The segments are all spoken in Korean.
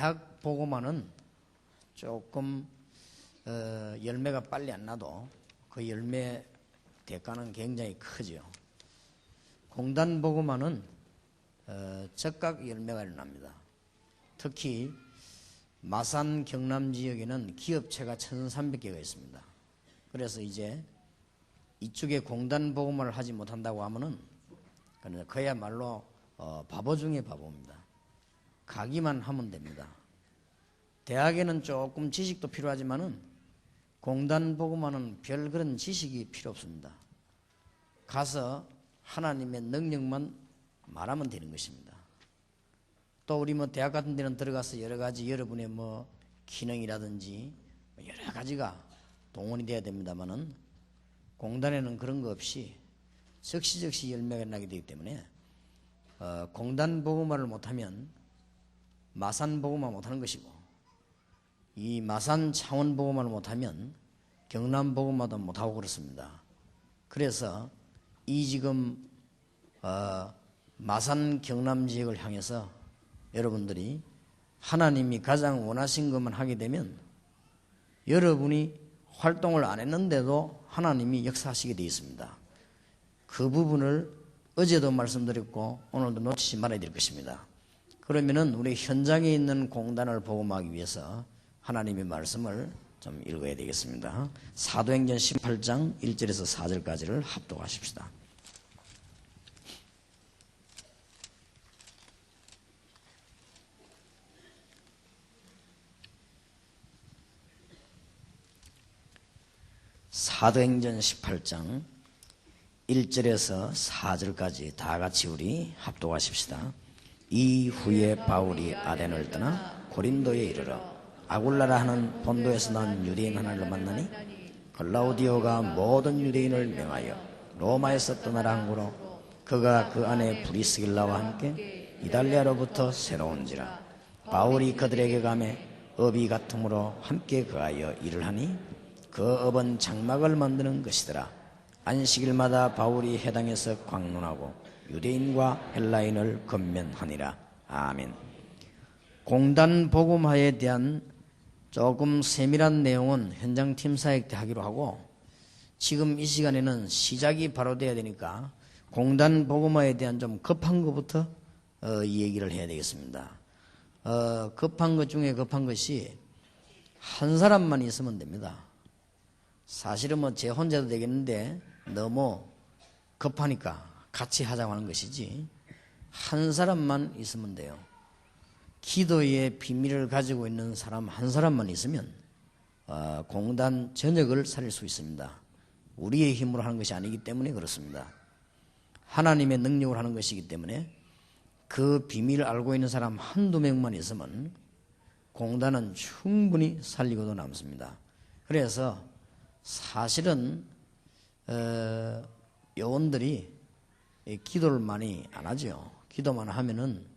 대학 보고만은 조금 열매가 빨리 안 나도 그 열매 대가는 굉장히 크죠. 공단 보고만은 즉각 열매가 일어납니다. 특히 마산 경남 지역에는 기업체가 1,300개가 있습니다. 그래서 이제 이쪽에 공단 보고만을 하지 못한다고 하면은 그야말로 바보 중에 바보입니다. 가기만 하면 됩니다. 대학에는 조금 지식도 필요하지만은 공단 보고만은 별 그런 지식이 필요 없습니다. 가서 하나님의 능력만 말하면 되는 것입니다. 또 우리 대학 같은 데는 들어가서 여러 가지 여러분의 기능이라든지 여러 가지가 동원이 돼야 됩니다만은 공단에는 그런 거 없이 즉시 열매가 나게 되기 때문에 공단 보고만을 못하면 마산 보고만 못하는 것이고, 이 마산 창원 보고만을 못하면 경남 보고만도 못하고 그렇습니다. 그래서 이 지금 마산 경남 지역을 향해서 여러분들이 하나님이 가장 원하신 것만 하게 되면 여러분이 활동을 안 했는데도 하나님이 역사하시게 되어 있습니다. 그 부분을 어제도 말씀드렸고 오늘도 놓치지 말아야 될 것입니다. 그러면은 우리 현장에 있는 공단을 복음하기 위해서 하나님의 말씀을 좀 읽어야 되겠습니다. 사도행전 18장 1절에서 4절까지를 합독하십시다. 사도행전 18장 1절에서 4절까지 다 같이 우리 합독하십시다. 이후에 바울이 아덴을 떠나 고린도에 이르러 아굴라라 하는 본도에서 난 유대인 하나를 만나니 글라우디오가 모든 유대인을 명하여 로마에서 떠나라 한고로 그가 그 안에 브리스길라와 함께 이달리아로부터 새로운지라. 바울이 그들에게 가매 업이 같음으로 함께 거하여 일을 하니 그 업은 장막을 만드는 것이더라. 안식일마다 바울이 회당에서 광론하고 유대인과 헬라인을 건면하니라. 아멘. 공단 복음화에 대한 조금 세밀한 내용은 현장팀 사역 때 하기로 하고, 지금 이 시간에는 시작이 바로 돼야 되니까 공단 복음화에 대한 좀 급한 것부터 이 얘기를 해야 되겠습니다. 급한 것 중에 급한 것이 한 사람만 있으면 됩니다. 사실은 제 혼자도 되겠는데 너무 급하니까 같이 하자고 하는 것이지, 한 사람만 있으면 돼요. 기도의 비밀을 가지고 있는 사람 한 사람만 있으면 공단 전역을 살릴 수 있습니다. 우리의 힘으로 하는 것이 아니기 때문에 그렇습니다. 하나님의 능력으로 하는 것이기 때문에 그 비밀을 알고 있는 사람 한두 명만 있으면 공단은 충분히 살리고도 남습니다. 그래서 사실은 요원들이 기도를 많이 안 하죠. 기도만 하면은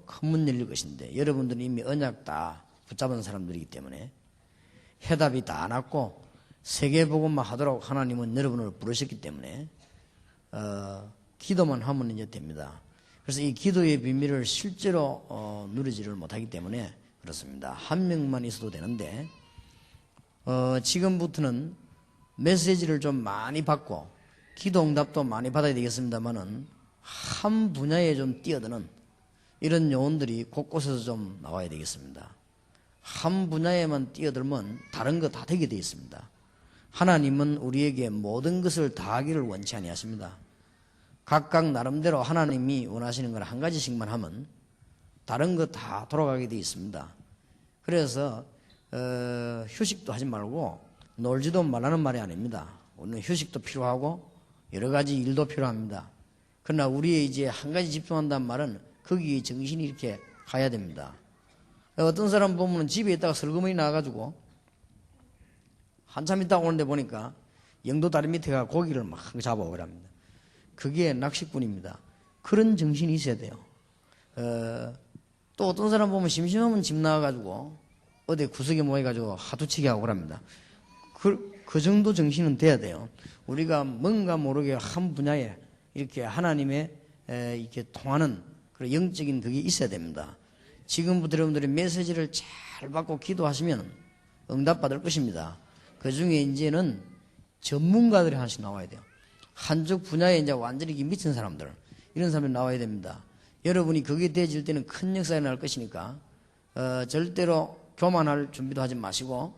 큰 문 열릴 것인데, 여러분들은 이미 언약 다 붙잡은 사람들이기 때문에 해답이 다 났고 세계복음만 하도록 하나님은 여러분을 부르셨기 때문에 기도만 하면 이제 됩니다. 그래서 이 기도의 비밀을 실제로 누리지를 못하기 때문에 그렇습니다. 한 명만 있어도 되는데 지금부터는 메시지를 좀 많이 받고 기도 응답도 많이 받아야 되겠습니다만은 한 분야에 좀 뛰어드는 이런 요원들이 곳곳에서 좀 나와야 되겠습니다. 한 분야에만 뛰어들면 다른 거 다 되게 되어 있습니다. 하나님은 우리에게 모든 것을 다 하기를 원치 아니하십니다. 각각 나름대로 하나님이 원하시는 걸 한 가지씩만 하면 다른 거 다 돌아가게 되어 있습니다. 그래서 휴식도 하지 말고 놀지도 말라는 말이 아닙니다. 우리는 휴식도 필요하고 여러 가지 일도 필요합니다. 그러나 우리의 이제 한 가지 집중한다는 말은 거기에 정신이 이렇게 가야 됩니다. 어떤 사람 보면 집에 있다가 설거머니 나와가지고 한참 있다가 오는데 보니까 영도 다리 밑에 가 고기를 막 잡아오랍니다. 그게 낚시꾼입니다. 그런 정신이 있어야 돼요. 또 어떤 사람 보면 심심하면 집 나와가지고 어디 구석에 모여가지고 하두치기 하고 그럽니다. 그 정도 정신은 돼야 돼요. 우리가 뭔가 모르게 한 분야에 이렇게 하나님의 이렇게 통하는 그런 영적인 그게 있어야 됩니다. 지금부터 여러분들이 메시지를 잘 받고 기도하시면 응답받을 것입니다. 그 중에 이제는 전문가들이 하나씩 나와야 돼요. 한쪽 분야에 이제 완전히 미친 사람들, 이런 사람들이 나와야 됩니다. 여러분이 그게 되어질 때는 큰 역사가 날 것이니까 절대로 교만할 준비도 하지 마시고,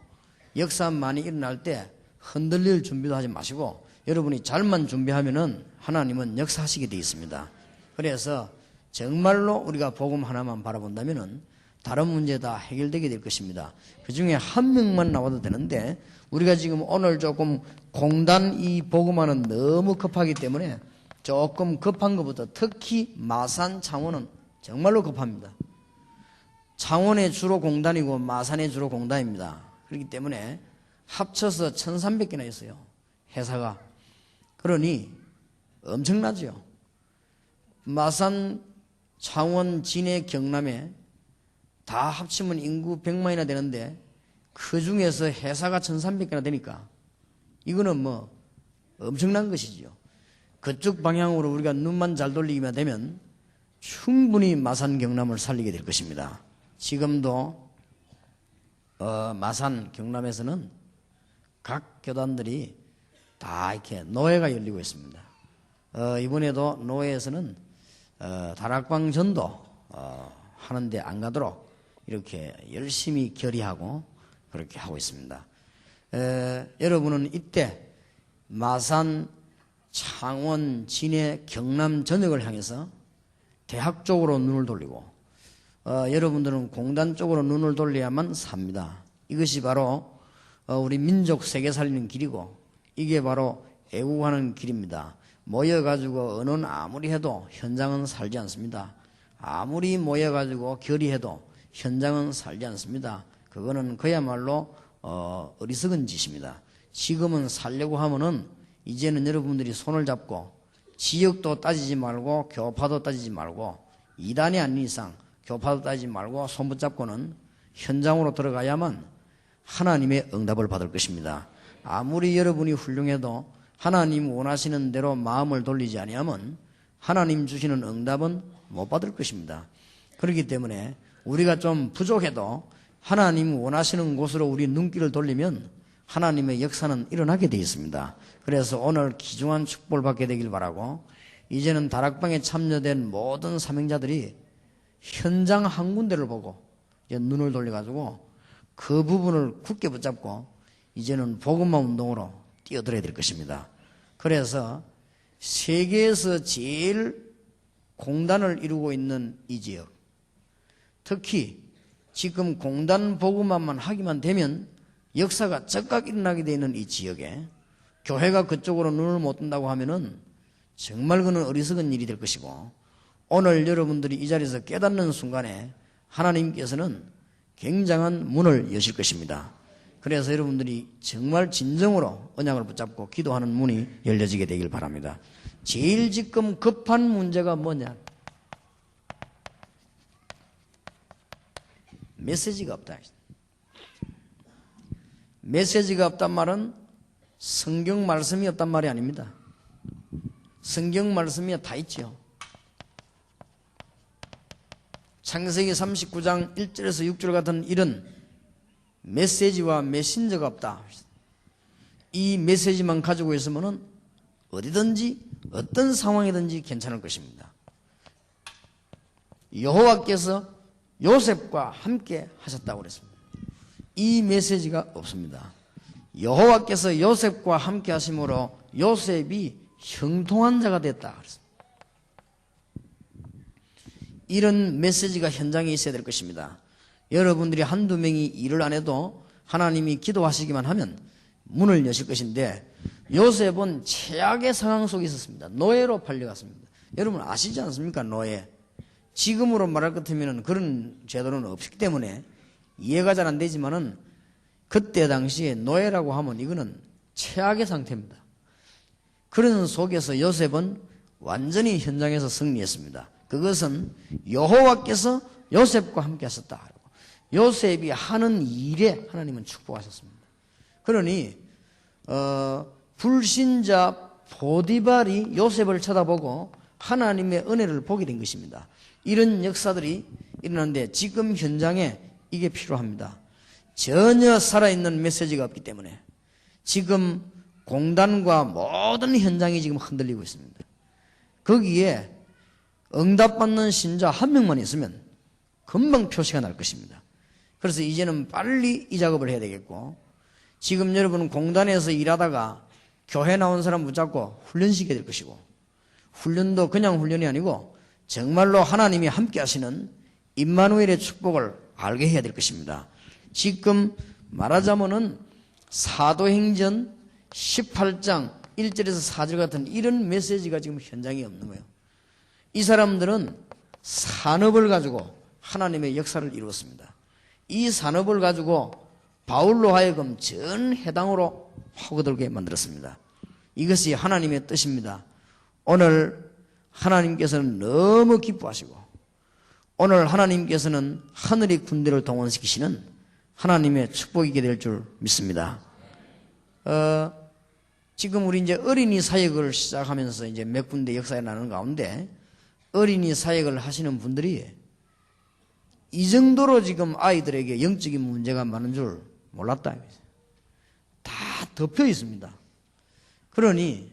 역사 많이 일어날 때 흔들릴 준비도 하지 마시고, 여러분이 잘만 준비하면은 하나님은 역사하시게 되어 있습니다. 그래서 정말로 우리가 복음 하나만 바라본다면은 다른 문제 다 해결되게 될 것입니다. 그 중에 한 명만 나와도 되는데, 우리가 지금 오늘 조금 공단 이 복음화는 너무 급하기 때문에 조금 급한 것부터, 특히 마산, 창원은 정말로 급합니다. 창원에 주로 공단이고 마산에 주로 공단입니다. 그렇기 때문에 합쳐서 1300개나 있어요, 회사가. 그러니 엄청나죠. 마산, 창원, 진해, 경남에 다 합치면 인구 100만이나 되는데 그 중에서 회사가 1300개나 되니까 이거는 뭐 엄청난 것이지요. 그쪽 방향으로 우리가 눈만 잘 돌리기만 되면 충분히 마산, 경남을 살리게 될 것입니다. 지금도 마산, 경남에서는 각 교단들이 다 이렇게 노회가 열리고 있습니다. 이번에도 노회에서는 다락방 전도 하는데 안 가도록 이렇게 열심히 결의하고 그렇게 하고 있습니다. 여러분은 이때 마산, 창원, 진해, 경남 전역을 향해서 대학 쪽으로 눈을 돌리고, 여러분들은 공단 쪽으로 눈을 돌려야만 삽니다. 이것이 바로 우리 민족 세계 살리는 길이고, 이게 바로 애국하는 길입니다. 모여가지고 언어는 아무리 해도 현장은 살지 않습니다. 아무리 모여가지고 결의해도 현장은 살지 않습니다. 그거는 그야말로 어리석은 짓입니다. 지금은 살려고 하면은 이제는 여러분들이 손을 잡고 지역도 따지지 말고 교파도 따지지 말고, 이단이 아닌 이상 교파도 따지지 말고 손 붙잡고는 현장으로 들어가야만 하나님의 응답을 받을 것입니다. 아무리 여러분이 훌륭해도 하나님 원하시는 대로 마음을 돌리지 아니하면 하나님 주시는 응답은 못 받을 것입니다. 그렇기 때문에 우리가 좀 부족해도 하나님 원하시는 곳으로 우리 눈길을 돌리면 하나님의 역사는 일어나게 되어 있습니다. 그래서 오늘 귀중한 축복을 받게 되길 바라고, 이제는 다락방에 참여된 모든 사명자들이 현장 한 군데를 보고 이제 눈을 돌려가지고 그 부분을 굳게 붙잡고 이제는 복음화 운동으로 뛰어들어야 될 것입니다. 그래서 세계에서 제일 공단을 이루고 있는 이 지역, 특히 지금 공단 복음화만 하기만 되면 역사가 즉각 일어나게 되어 있는 이 지역에 교회가 그쪽으로 눈을 못 뜬다고 하면은 정말 그는 어리석은 일이 될 것이고, 오늘 여러분들이 이 자리에서 깨닫는 순간에 하나님께서는 굉장한 문을 여실 것입니다. 그래서 여러분들이 정말 진정으로 언약을 붙잡고 기도하는 문이 열려지게 되길 바랍니다. 제일 지금 급한 문제가 뭐냐? 메시지가 없다. 메시지가 없단 말은 성경 말씀이 없단 말이 아닙니다. 성경 말씀이 다 있죠. 창세기 39장 1절에서 6절 같은 이런 메시지와 메신저가 없다. 이 메시지만 가지고 있으면 어디든지 어떤 상황이든지 괜찮을 것입니다. 여호와께서 요셉과 함께 하셨다고 그랬습니다. 이 메시지가 없습니다. 여호와께서 요셉과 함께 하심으로 요셉이 형통한 자가 됐다 그랬습니다. 이런 메시지가 현장에 있어야 될 것입니다. 여러분들이 한두 명이 일을 안 해도 하나님이 기도하시기만 하면 문을 여실 것인데, 요셉은 최악의 상황 속에 있었습니다. 노예로 팔려갔습니다. 여러분 아시지 않습니까? 노예. 지금으로 말할 것 같으면 그런 제도는 없기 때문에 이해가 잘 안 되지만은 그때 당시에 노예라고 하면 이거는 최악의 상태입니다. 그런 속에서 요셉은 완전히 현장에서 승리했습니다. 그것은 여호와께서 요셉과 함께 하셨다. 요셉이 하는 일에 하나님은 축복하셨습니다. 그러니 불신자 보디발이 요셉을 쳐다보고 하나님의 은혜를 보게 된 것입니다. 이런 역사들이 일어나는데 지금 현장에 이게 필요합니다. 전혀 살아있는 메시지가 없기 때문에 지금 공단과 모든 현장이 지금 흔들리고 있습니다. 거기에 응답받는 신자 한 명만 있으면 금방 표시가 날 것입니다. 그래서 이제는 빨리 이 작업을 해야 되겠고, 지금 여러분 공단에서 일하다가 교회 나온 사람 붙잡고 훈련시켜야 될 것이고, 훈련도 그냥 훈련이 아니고 정말로 하나님이 함께 하시는 임마누엘의 축복을 알게 해야 될 것입니다. 지금 말하자면은 사도행전 18장 1절에서 4절 같은 이런 메시지가 지금 현장에 없는 거예요. 이 사람들은 산업을 가지고 하나님의 역사를 이루었습니다. 이 산업을 가지고 바울로 하여금 전 해당으로 파고들게 만들었습니다. 이것이 하나님의 뜻입니다. 오늘 하나님께서는 너무 기뻐하시고, 오늘 하나님께서는 하늘의 군대를 동원시키시는 하나님의 축복이게 될 줄 믿습니다. 지금 우리 이제 어린이 사역을 시작하면서 이제 몇 군데 역사에 나는 가운데 어린이 사역을 하시는 분들이 이 정도로 지금 아이들에게 영적인 문제가 많은 줄 몰랐다. 다 덮여 있습니다. 그러니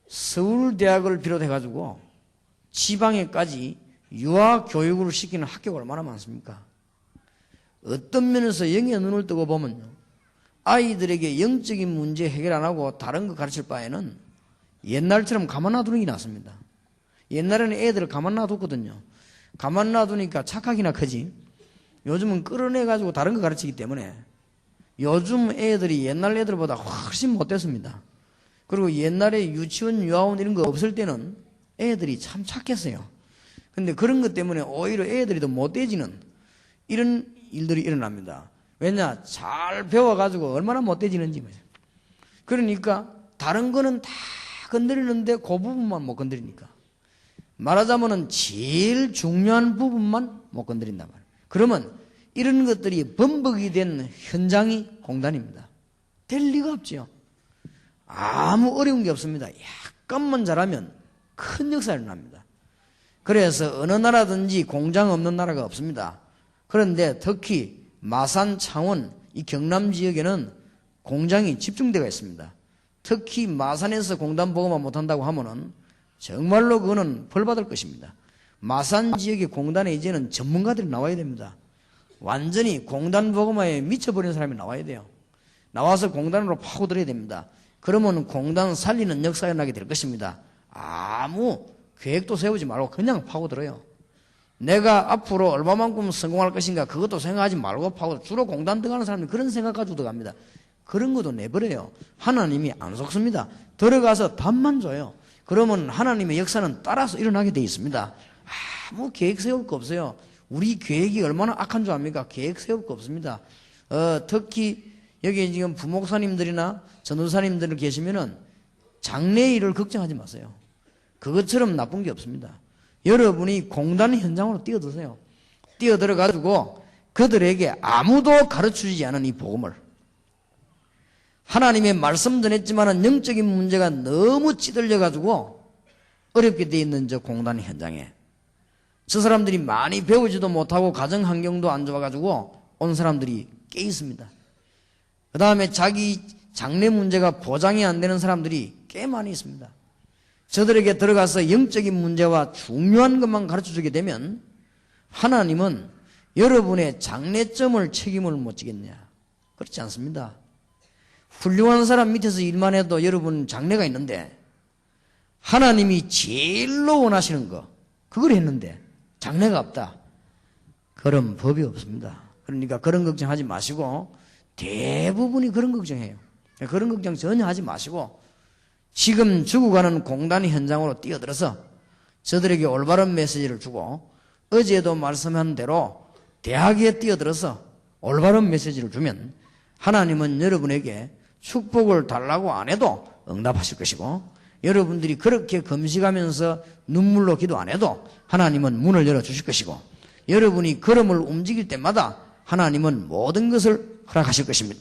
서울대학을 비롯해가지고 지방에까지 유아 교육을 시키는 학교가 얼마나 많습니까? 어떤 면에서 영의 눈을 뜨고 보면요, 아이들에게 영적인 문제 해결 안 하고 다른 거 가르칠 바에는 옛날처럼 가만 놔두는 게 낫습니다. 옛날에는 애들을 가만 놔뒀거든요. 가만 놔두니까 착각이나 크지. 요즘은 끌어내가지고 다른 거 가르치기 때문에 요즘 애들이 옛날 애들보다 훨씬 못됐습니다. 그리고 옛날에 유치원, 유아원 이런 거 없을 때는 애들이 참 착했어요. 근데 그런 것 때문에 오히려 애들이 더 못돼지는 이런 일들이 일어납니다. 왜냐? 잘 배워가지고 얼마나 못돼지는지. 그러니까 다른 거는 다 건드리는데 그 부분만 못 건드리니까. 말하자면은 제일 중요한 부분만 못 건드린단 말이에요. 그러면 이런 것들이 범벅이 된 현장이 공단입니다. 될 리가 없지요. 아무 어려운 게 없습니다. 약간만 잘하면 큰 역사가 일어납니다. 그래서 어느 나라든지 공장 없는 나라가 없습니다. 그런데 특히 마산, 창원, 이 경남 지역에는 공장이 집중되어 있습니다. 특히 마산에서 공단 보고만 못한다고 하면은 정말로 그거는 벌받을 것입니다. 마산 지역의 공단에 이제는 전문가들이 나와야 됩니다. 완전히 공단 보고마에 미쳐버린 사람이 나와야 돼요. 나와서 공단으로 파고들어야 됩니다. 그러면 공단 살리는 역사가 나게 될 것입니다. 아무 계획도 세우지 말고 그냥 파고들어요. 내가 앞으로 얼마만큼 성공할 것인가 그것도 생각하지 말고 파고들어. 주로 공단 들어가는 사람들은 그런 생각 가지고 들어갑니다. 그런 것도 내버려요. 하나님이 안 속습니다. 들어가서 답만 줘요. 그러면 하나님의 역사는 따라서 일어나게 되어 있습니다. 아무 계획 세울 거 없어요. 우리 계획이 얼마나 악한 줄 압니까? 계획 세울 거 없습니다. 특히 여기 지금 부목사님들이나 전도사님들 계시면은 장래 일을 걱정하지 마세요. 그것처럼 나쁜 게 없습니다. 여러분이 공단 현장으로 뛰어드세요. 뛰어들어가지고 그들에게 아무도 가르쳐주지 않은 이 복음을, 하나님의 말씀 전했지만은 영적인 문제가 너무 찌들려가지고 어렵게 돼 있는 저 공단 현장에 저 사람들이 많이 배우지도 못하고 가정 환경도 안 좋아가지고 온 사람들이 깨 있습니다. 그 다음에 자기 장래 문제가 보장이 안 되는 사람들이 꽤 많이 있습니다. 저들에게 들어가서 영적인 문제와 중요한 것만 가르쳐주게 되면 하나님은 여러분의 장래점을 책임을 못 지겠냐? 그렇지 않습니다. 훌륭한 사람 밑에서 일만 해도 여러분 장래가 있는데 하나님이 제일로 원하시는 거 그걸 했는데 장래가 없다. 그런 법이 없습니다. 그러니까 그런 걱정하지 마시고, 대부분이 그런 걱정해요. 그런 걱정 전혀 하지 마시고 지금 죽어가는 공단 현장으로 뛰어들어서 저들에게 올바른 메시지를 주고, 어제도 말씀한 대로 대학에 뛰어들어서 올바른 메시지를 주면 하나님은 여러분에게 축복을 달라고 안 해도 응답하실 것이고, 여러분들이 그렇게 금식하면서 눈물로 기도 안 해도 하나님은 문을 열어주실 것이고, 여러분이 걸음을 움직일 때마다 하나님은 모든 것을 허락하실 것입니다.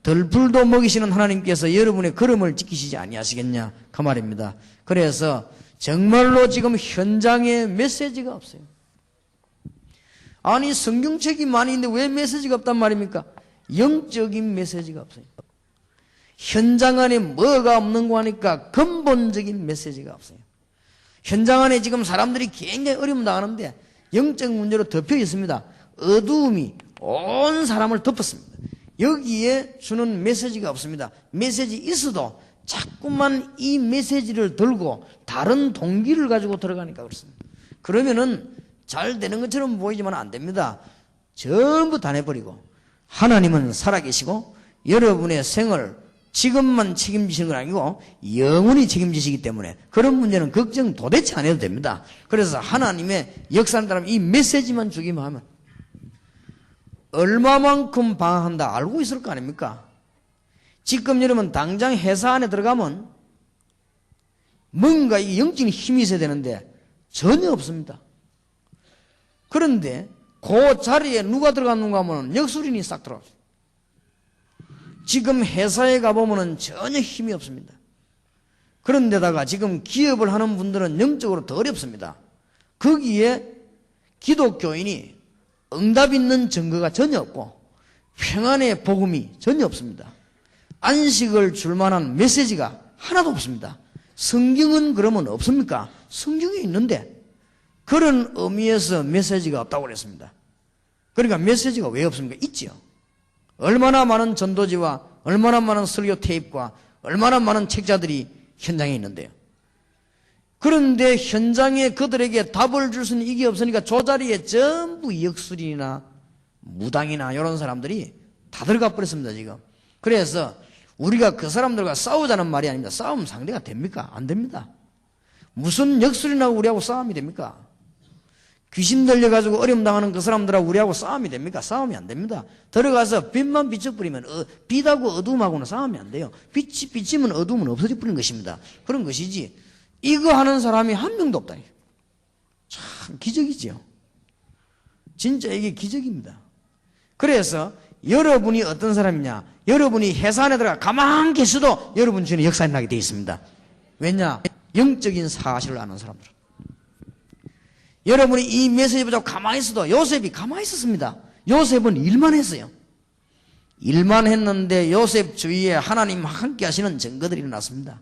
들풀도 먹이시는 하나님께서 여러분의 걸음을 지키시지 아니하시겠냐 그 말입니다. 그래서 정말로 지금 현장에 메시지가 없어요. 아니 성경책이 많이 있는데 왜 메시지가 없단 말입니까? 영적인 메시지가 없어요. 현장 안에 뭐가 없는 거 하니까 근본적인 메시지가 없어요. 현장 안에 지금 사람들이 굉장히 어려움 당하는데 영적 문제로 덮여 있습니다. 어두움이 온 사람을 덮었습니다. 여기에 주는 메시지가 없습니다. 메시지 있어도 자꾸만 이 메시지를 들고 다른 동기를 가지고 들어가니까 그렇습니다. 그러면은 잘 되는 것처럼 보이지만 안 됩니다. 전부 다 내버리고 하나님은 살아계시고 여러분의 생을 지금만 책임지시는 건 아니고 영원히 책임지시기 때문에 그런 문제는 걱정 도대체 안 해도 됩니다. 그래서 하나님의 역사를 따르면 이 메시지만 주기만 하면 얼마만큼 방황한다 알고 있을 거 아닙니까? 지금 여러분 당장 회사 안에 들어가면 뭔가 이 영적인 힘이 있어야 되는데 전혀 없습니다. 그런데 그 자리에 누가 들어갔는가 하면 역술인이 싹 들어갔어요. 지금 회사에 가보면 전혀 힘이 없습니다. 그런데다가 지금 기업을 하는 분들은 영적으로 더 어렵습니다. 거기에 기독교인이 응답 있는 증거가 전혀 없고 평안의 복음이 전혀 없습니다. 안식을 줄 만한 메시지가 하나도 없습니다. 성경은 그러면 없습니까? 성경이 있는데 그런 의미에서 메시지가 없다고 그랬습니다. 그러니까 메시지가 왜 없습니까? 있지요. 얼마나 많은 전도지와 얼마나 많은 설교 테이프와 얼마나 많은 책자들이 현장에 있는데요. 그런데 현장에 그들에게 답을 줄 수는 이게 없으니까 저 자리에 전부 역술이나 무당이나 이런 사람들이 다 들어가 버렸습니다 지금. 그래서 우리가 그 사람들과 싸우자는 말이 아닙니다. 싸움 상대가 됩니까? 안 됩니다. 무슨 역술이나 우리하고 싸움이 됩니까? 귀신 들려가지고 어려움 당하는 그 사람들하고 우리하고 싸움이 됩니까? 싸움이 안 됩니다. 들어가서 빛만 비춰버리면 빛하고 어두움하고는 싸움이 안 돼요. 빛이 비치면 어두움은 없어져 버리는 것입니다. 그런 것이지 이거 하는 사람이 한 명도 없다니. 참 기적이죠. 진짜 이게 기적입니다. 그래서 여러분이 어떤 사람이냐, 여러분이 회사 안에 들어가 가만히 계셔도 여러분 주변에 역사가 나게 되어 있습니다. 왜냐? 영적인 사실을 아는 사람들. 여러분이 이 메시지 보자고 가만히 있어도 요셉이 가만히 있었습니다. 요셉은 일만 했어요. 일만 했는데 요셉 주위에 하나님 함께 하시는 증거들이 일어났습니다.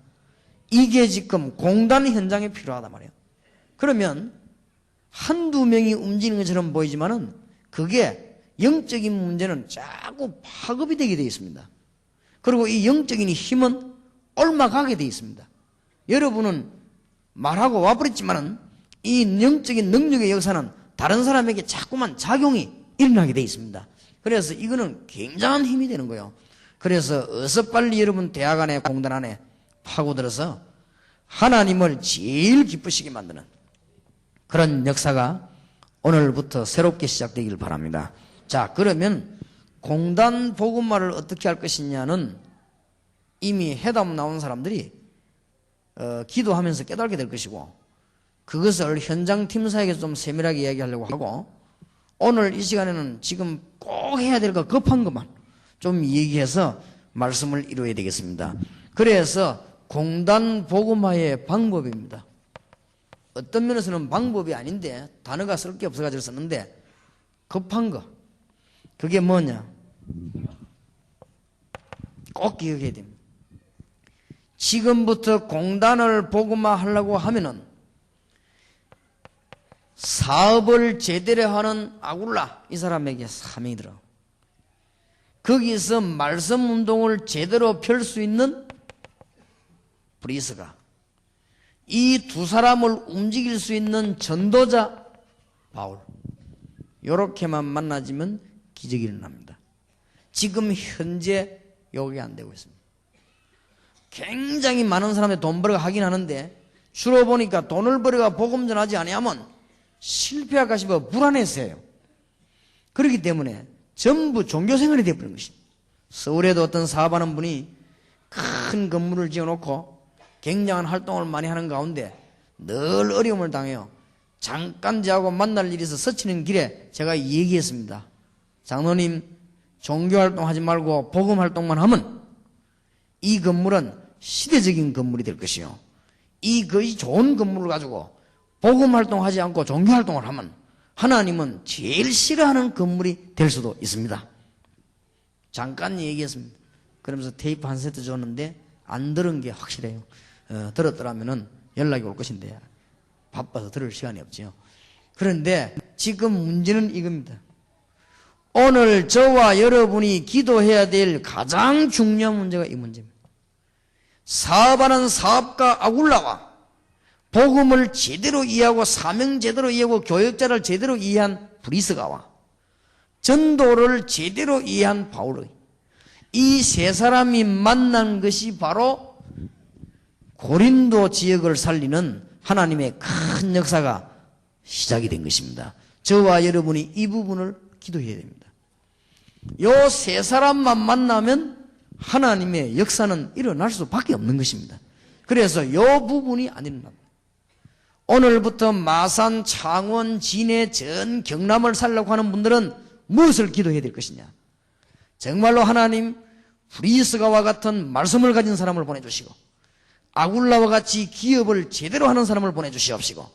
이게 지금 공단 현장에 필요하단 말이에요. 그러면 한두 명이 움직이는 것처럼 보이지만은 그게 영적인 문제는 자꾸 파급이 되게 되어 있습니다. 그리고 이 영적인 힘은 옮아가게 되어 있습니다. 여러분은 말하고 와버렸지만은 이 영적인 능력의 역사는 다른 사람에게 자꾸만 작용이 일어나게 되어 있습니다. 그래서 이거는 굉장한 힘이 되는 거예요. 그래서 어서 빨리 여러분 대학 안에 공단 안에 파고들어서 하나님을 제일 기쁘시게 만드는 그런 역사가 오늘부터 새롭게 시작되기를 바랍니다. 자, 그러면 공단 복음화를 어떻게 할 것이냐는 이미 해답 나온 사람들이 기도하면서 깨닫게 될 것이고 그것을 현장 팀사에게 좀 세밀하게 이야기하려고 하고 오늘 이 시간에는 지금 꼭 해야 될 거 급한 것만 좀 얘기해서 말씀을 이루어야 되겠습니다. 그래서 공단 복음화의 방법입니다. 어떤 면에서는 방법이 아닌데 단어가 쓸 게 없어가지고 썼는데 급한 거 그게 뭐냐 꼭 기억해야 됩니다. 지금부터 공단을 복음화하려고 하면은 사업을 제대로 하는 아굴라 이 사람에게 사명이 들어. 거기서 말씀 운동을 제대로 펼 수 있는 브리스가 이 두 사람을 움직일 수 있는 전도자 바울 이렇게만 만나지면 기적이 일어납니다. 지금 현재 여기 안 되고 있습니다. 굉장히 많은 사람들이 돈 벌어 하긴 하는데 주로 보니까 돈을 벌어가 복음 전하지 아니하면 실패할까 싶어 불안했어요. 그렇기 때문에 전부 종교생활이 되어버린 것입니다. 서울에도 어떤 사업하는 분이 큰 건물을 지어놓고 굉장한 활동을 많이 하는 가운데 늘 어려움을 당해요. 잠깐 저하고 만날 일이 있어 서치는 길에 제가 얘기했습니다. 장로님 종교활동 하지 말고 복음활동만 하면 이 건물은 시대적인 건물이 될 것이요. 이 거의 좋은 건물을 가지고 복음활동 하지 않고 종교활동을 하면 하나님은 제일 싫어하는 건물이 될 수도 있습니다. 잠깐 얘기했습니다. 그러면서 테이프 한 세트 줬는데 안 들은 게 확실해요. 들었더라면은 연락이 올 것인데 바빠서 들을 시간이 없지요. 그런데 지금 문제는 이겁니다. 오늘 저와 여러분이 기도해야 될 가장 중요한 문제가 이 문제입니다. 사업하는 사업가 아굴라와 복음을 제대로 이해하고 사명 제대로 이해하고 교역자를 제대로 이해한 브리스가와 전도를 제대로 이해한 바울의 이 세 사람이 만난 것이 바로 고린도 지역을 살리는 하나님의 큰 역사가 시작이 된 것입니다. 저와 여러분이 이 부분을 기도해야 됩니다. 요 세 사람만 만나면 하나님의 역사는 일어날 수밖에 없는 것입니다. 그래서 요 부분이 안 일어납니다. 오늘부터 마산, 창원, 진해, 전 경남을 살려고 하는 분들은 무엇을 기도해야 될 것이냐? 정말로 하나님 브리스가와 같은 말씀을 가진 사람을 보내주시고 아굴라와 같이 기업을 제대로 하는 사람을 보내주시옵시고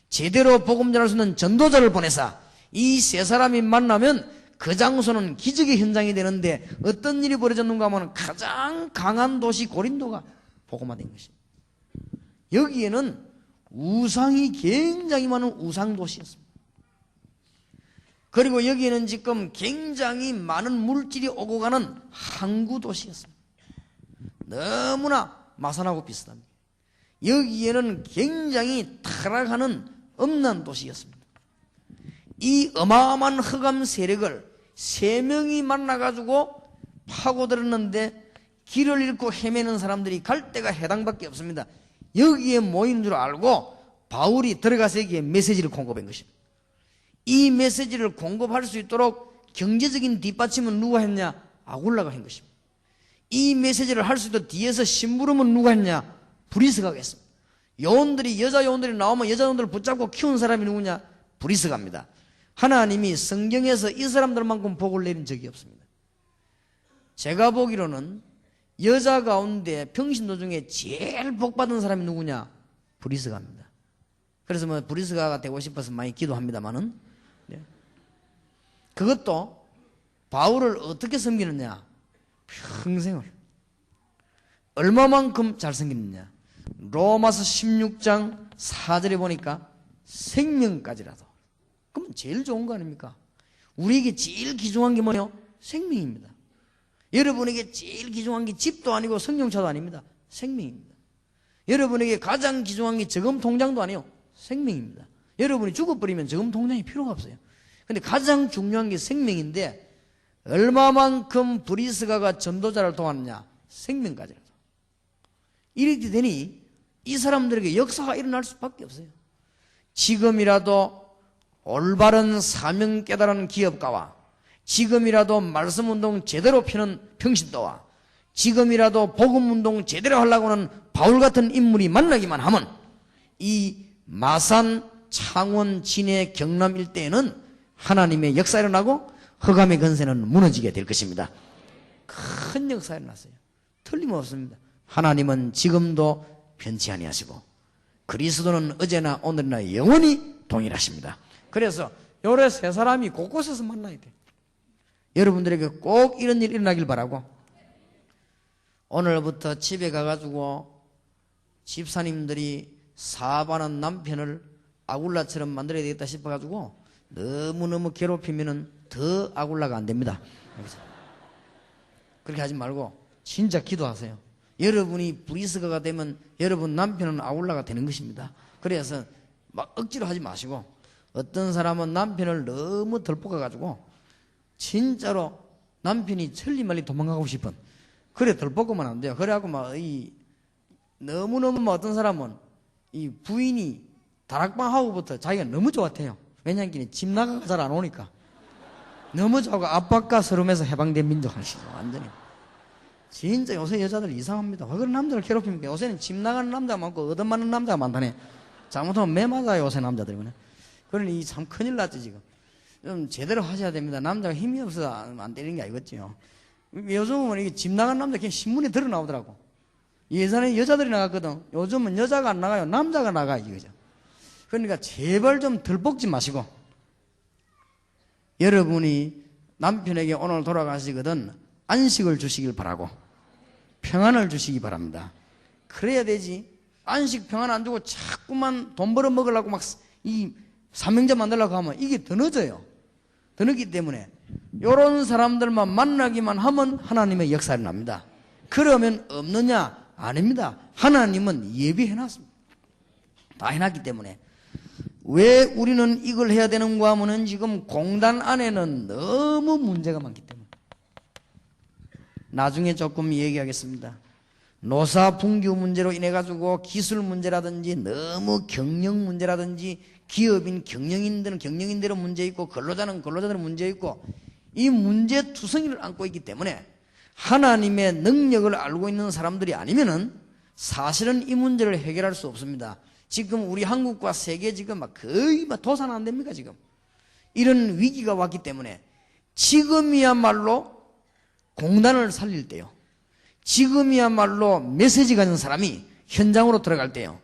제대로 복음 전할 수 있는 전도자를 보내사 이 세 사람이 만나면 그 장소는 기적의 현장이 되는데 어떤 일이 벌어졌는가 하면 가장 강한 도시 고린도가 복음화된 것입니다. 여기에는 우상이 굉장히 많은 우상 도시였습니다. 그리고 여기에는 지금 굉장히 많은 물질이 오고 가는 항구 도시였습니다. 너무나 마산하고 비슷합니다. 여기에는 굉장히 타락하는 음란 도시였습니다. 이 어마어마한 흑암 세력을 세 명이 만나가지고 파고들었는데 길을 잃고 헤매는 사람들이 갈 데가 해당밖에 없습니다. 여기에 모인 줄 알고 바울이 들어가서 여기에 메시지를 공급한 것입니다. 이 메시지를 공급할 수 있도록 경제적인 뒷받침은 누가 했냐? 아굴라가 한 것입니다. 이 메시지를 할 수 있도록 뒤에서 심부름은 누가 했냐? 브리스가가 했습니다. 요원들이 여자 요원들이 나오면 여자 요원들을 붙잡고 키운 사람이 누구냐? 브리스가입니다. 하나님이 성경에서 이 사람들만큼 복을 내린 적이 없습니다. 제가 보기로는 여자 가운데 평신도 중에 제일 복받은 사람이 누구냐? 브리스가입니다. 그래서 뭐 브리스가가 되고 싶어서 많이 기도합니다만은 그것도 바울을 어떻게 섬기느냐? 평생을 얼마만큼 잘생겼느냐? 로마서 16장 4절에 보니까 생명까지라도. 그러면 제일 좋은 거 아닙니까? 우리에게 제일 귀중한 게 뭐예요? 생명입니다. 여러분에게 제일 귀중한 게 집도 아니고 승용차도 아닙니다. 생명입니다. 여러분에게 가장 귀중한 게 저금 통장도 아니에요. 생명입니다. 여러분이 죽어버리면 저금 통장이 필요가 없어요. 근데 가장 중요한 게 생명인데 얼마만큼 브리스가가 전도자를 도왔느냐? 생명까지라도. 이렇게 되니 이 사람들에게 역사가 일어날 수밖에 없어요. 지금이라도 올바른 사명 깨달은 기업가와 지금이라도 말씀운동 제대로 펴는 평신도와 지금이라도 복음운동 제대로 하려고 하는 바울 같은 인물이 만나기만 하면 이 마산, 창원, 진해, 경남 일대에는 하나님의 역사가 일어나고 흑암의 건세는 무너지게 될 것입니다. 큰 역사가 일어났어요. 틀림없습니다. 하나님은 지금도 변치 아니하시고 그리스도는 어제나 오늘이나 영원히 동일하십니다. 그래서 요래 세 사람이 곳곳에서 만나야 돼요. 여러분들에게 꼭 이런 일이 일어나길 바라고 오늘부터 집에 가가지고 집사님들이 사업하는 남편을 아굴라처럼 만들어야 되겠다 싶어가지고 너무너무 괴롭히면은 더 아굴라가 안 됩니다. 그렇게 하지 말고 진짜 기도하세요. 여러분이 브리스가가 되면 여러분 남편은 아굴라가 되는 것입니다. 그래서 막 억지로 하지 마시고 어떤 사람은 남편을 너무 덜볶아가지고 진짜로 남편이 천리말리 도망가고 싶은 그래 덜볶으면 안 돼요. 그래갖고 막 너무너무 막 어떤 사람은 이 부인이 다락방하고부터 자기가 너무 좋았대요. 왜냐하면 집 나가가 잘 안 오니까 너무 좋아하고 압박과 서름에서 해방된 민족 하시죠. 완전히 진짜 요새 여자들 이상합니다. 왜 그런 남자를 괴롭힙니까? 요새는 집 나가는 남자가 많고 얻어맞는 남자가 많다네. 잘못하면 매 맞아요 요새 남자들이. 그러니 참 큰일 났지 지금. 좀 제대로 하셔야 됩니다. 남자가 힘이 없어서 안 때리는 게 아니겠죠. 요즘은 이게 집 나가는 남자 그냥 신문에 드러 나오더라고. 예전에 여자들이 나갔거든. 요즘은 여자가 안 나가요. 남자가 나가 이거죠. 그러니까 제발 좀 덜 볶지 마시고 여러분이 남편에게 오늘 돌아가시거든 안식을 주시길 바라고 평안을 주시기 바랍니다. 그래야 되지. 안식 평안 안 주고 자꾸만 돈 벌어 먹으려고 막 이 사명자 만들려고 하면 이게 더 늦어요. 더 늦기 때문에 이런 사람들만 만나기만 하면 하나님의 역사를 납니다. 그러면 없느냐? 아닙니다. 하나님은 예비해놨습니다. 다 해놨기 때문에. 왜 우리는 이걸 해야 되는가 하면은 지금 공단 안에는 너무 문제가 많기 때문에. 나중에 조금 얘기하겠습니다. 노사 분규 문제로 인해 가지고 기술 문제라든지 너무 경영 문제라든지 기업인 경영인들은 문제 있고 근로자는 근로자들은 문제 있고 이 문제 투성이를 안고 있기 때문에 하나님의 능력을 알고 있는 사람들이 아니면은 사실은 이 문제를 해결할 수 없습니다. 지금 우리 한국과 세계 지금 막 거의 막 도산 안 됩니까 지금. 이런 위기가 왔기 때문에 지금이야말로 공단을 살릴 때요. 지금이야말로 메시지 가진 사람이 현장으로 들어갈 때요.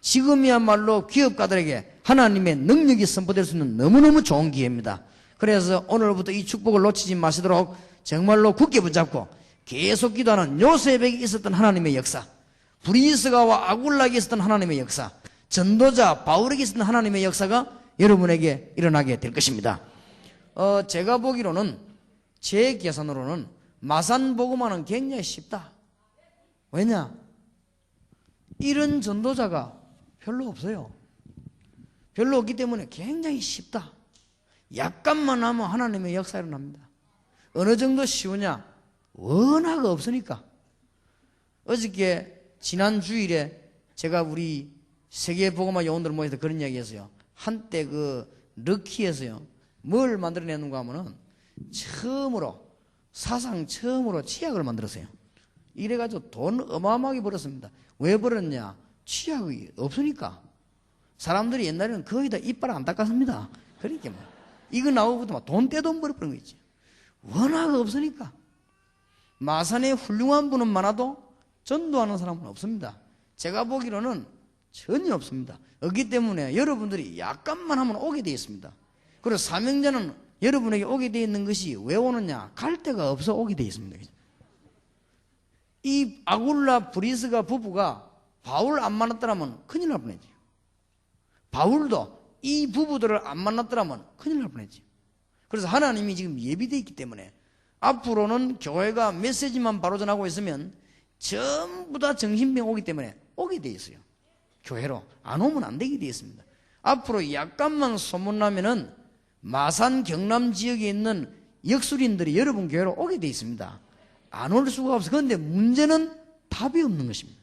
지금이야말로 기업가들에게 하나님의 능력이 선포될 수 있는 너무너무 좋은 기회입니다. 그래서 오늘부터 이 축복을 놓치지 마시도록 정말로 굳게 붙잡고 계속 기도하는 요셉에게 있었던 하나님의 역사, 브리스가와 아굴락에 있었던 하나님의 역사, 전도자 바울에게 있었던 하나님의 역사가 여러분에게 일어나게 될 것입니다. 제가 보기로는 제 계산으로는 마산복음화는 굉장히 쉽다. 왜냐? 이런 전도자가 별로 없어요. 별로 없기 때문에 굉장히 쉽다. 약간만 하면 하나님의 역사가 일어납니다. 어느 정도 쉬우냐? 워낙 없으니까. 어저께 지난 주일에 제가 우리 세계복음화 요원들 모여서 그런 이야기 했어요. 한때 그 르키에서요 뭘 만들어내는가 하면은 사상 처음으로 치약을 만들었어요. 이래가지고 돈 어마어마하게 벌었습니다. 왜 벌었냐? 치약이 없으니까. 사람들이 옛날에는 거의 다 이빨 안 닦았습니다. 그러니까 뭐 이거 나오고도 돈 떼돈 벌어버린 거 있지. 워낙 없으니까. 마산에 훌륭한 분은 많아도 전도하는 사람은 없습니다. 제가 보기로는 전혀 없습니다. 없기 때문에 여러분들이 약간만 하면 오게 되어 있습니다. 그리고 사명자는 여러분에게 오게 되어 있는 것이 왜 오느냐? 갈 데가 없어 오게 되어 있습니다. 이 아굴라 브리스가 부부가 바울 안 만났더라면 큰일 날 뻔했지. 바울도 이 부부들을 안 만났더라면 큰일 날 뻔했지. 그래서 하나님이 지금 예비되어 있기 때문에 앞으로는 교회가 메시지만 바로 전하고 있으면 전부 다 정신병 오기 때문에 오게 되어 있어요. 교회로 안 오면 안 되게 되어 있습니다. 앞으로 약간만 소문나면은 마산 경남 지역에 있는 역술인들이 여러분 교회로 오게 되어 있습니다. 안 올 수가 없어요. 그런데 문제는 답이 없는 것입니다.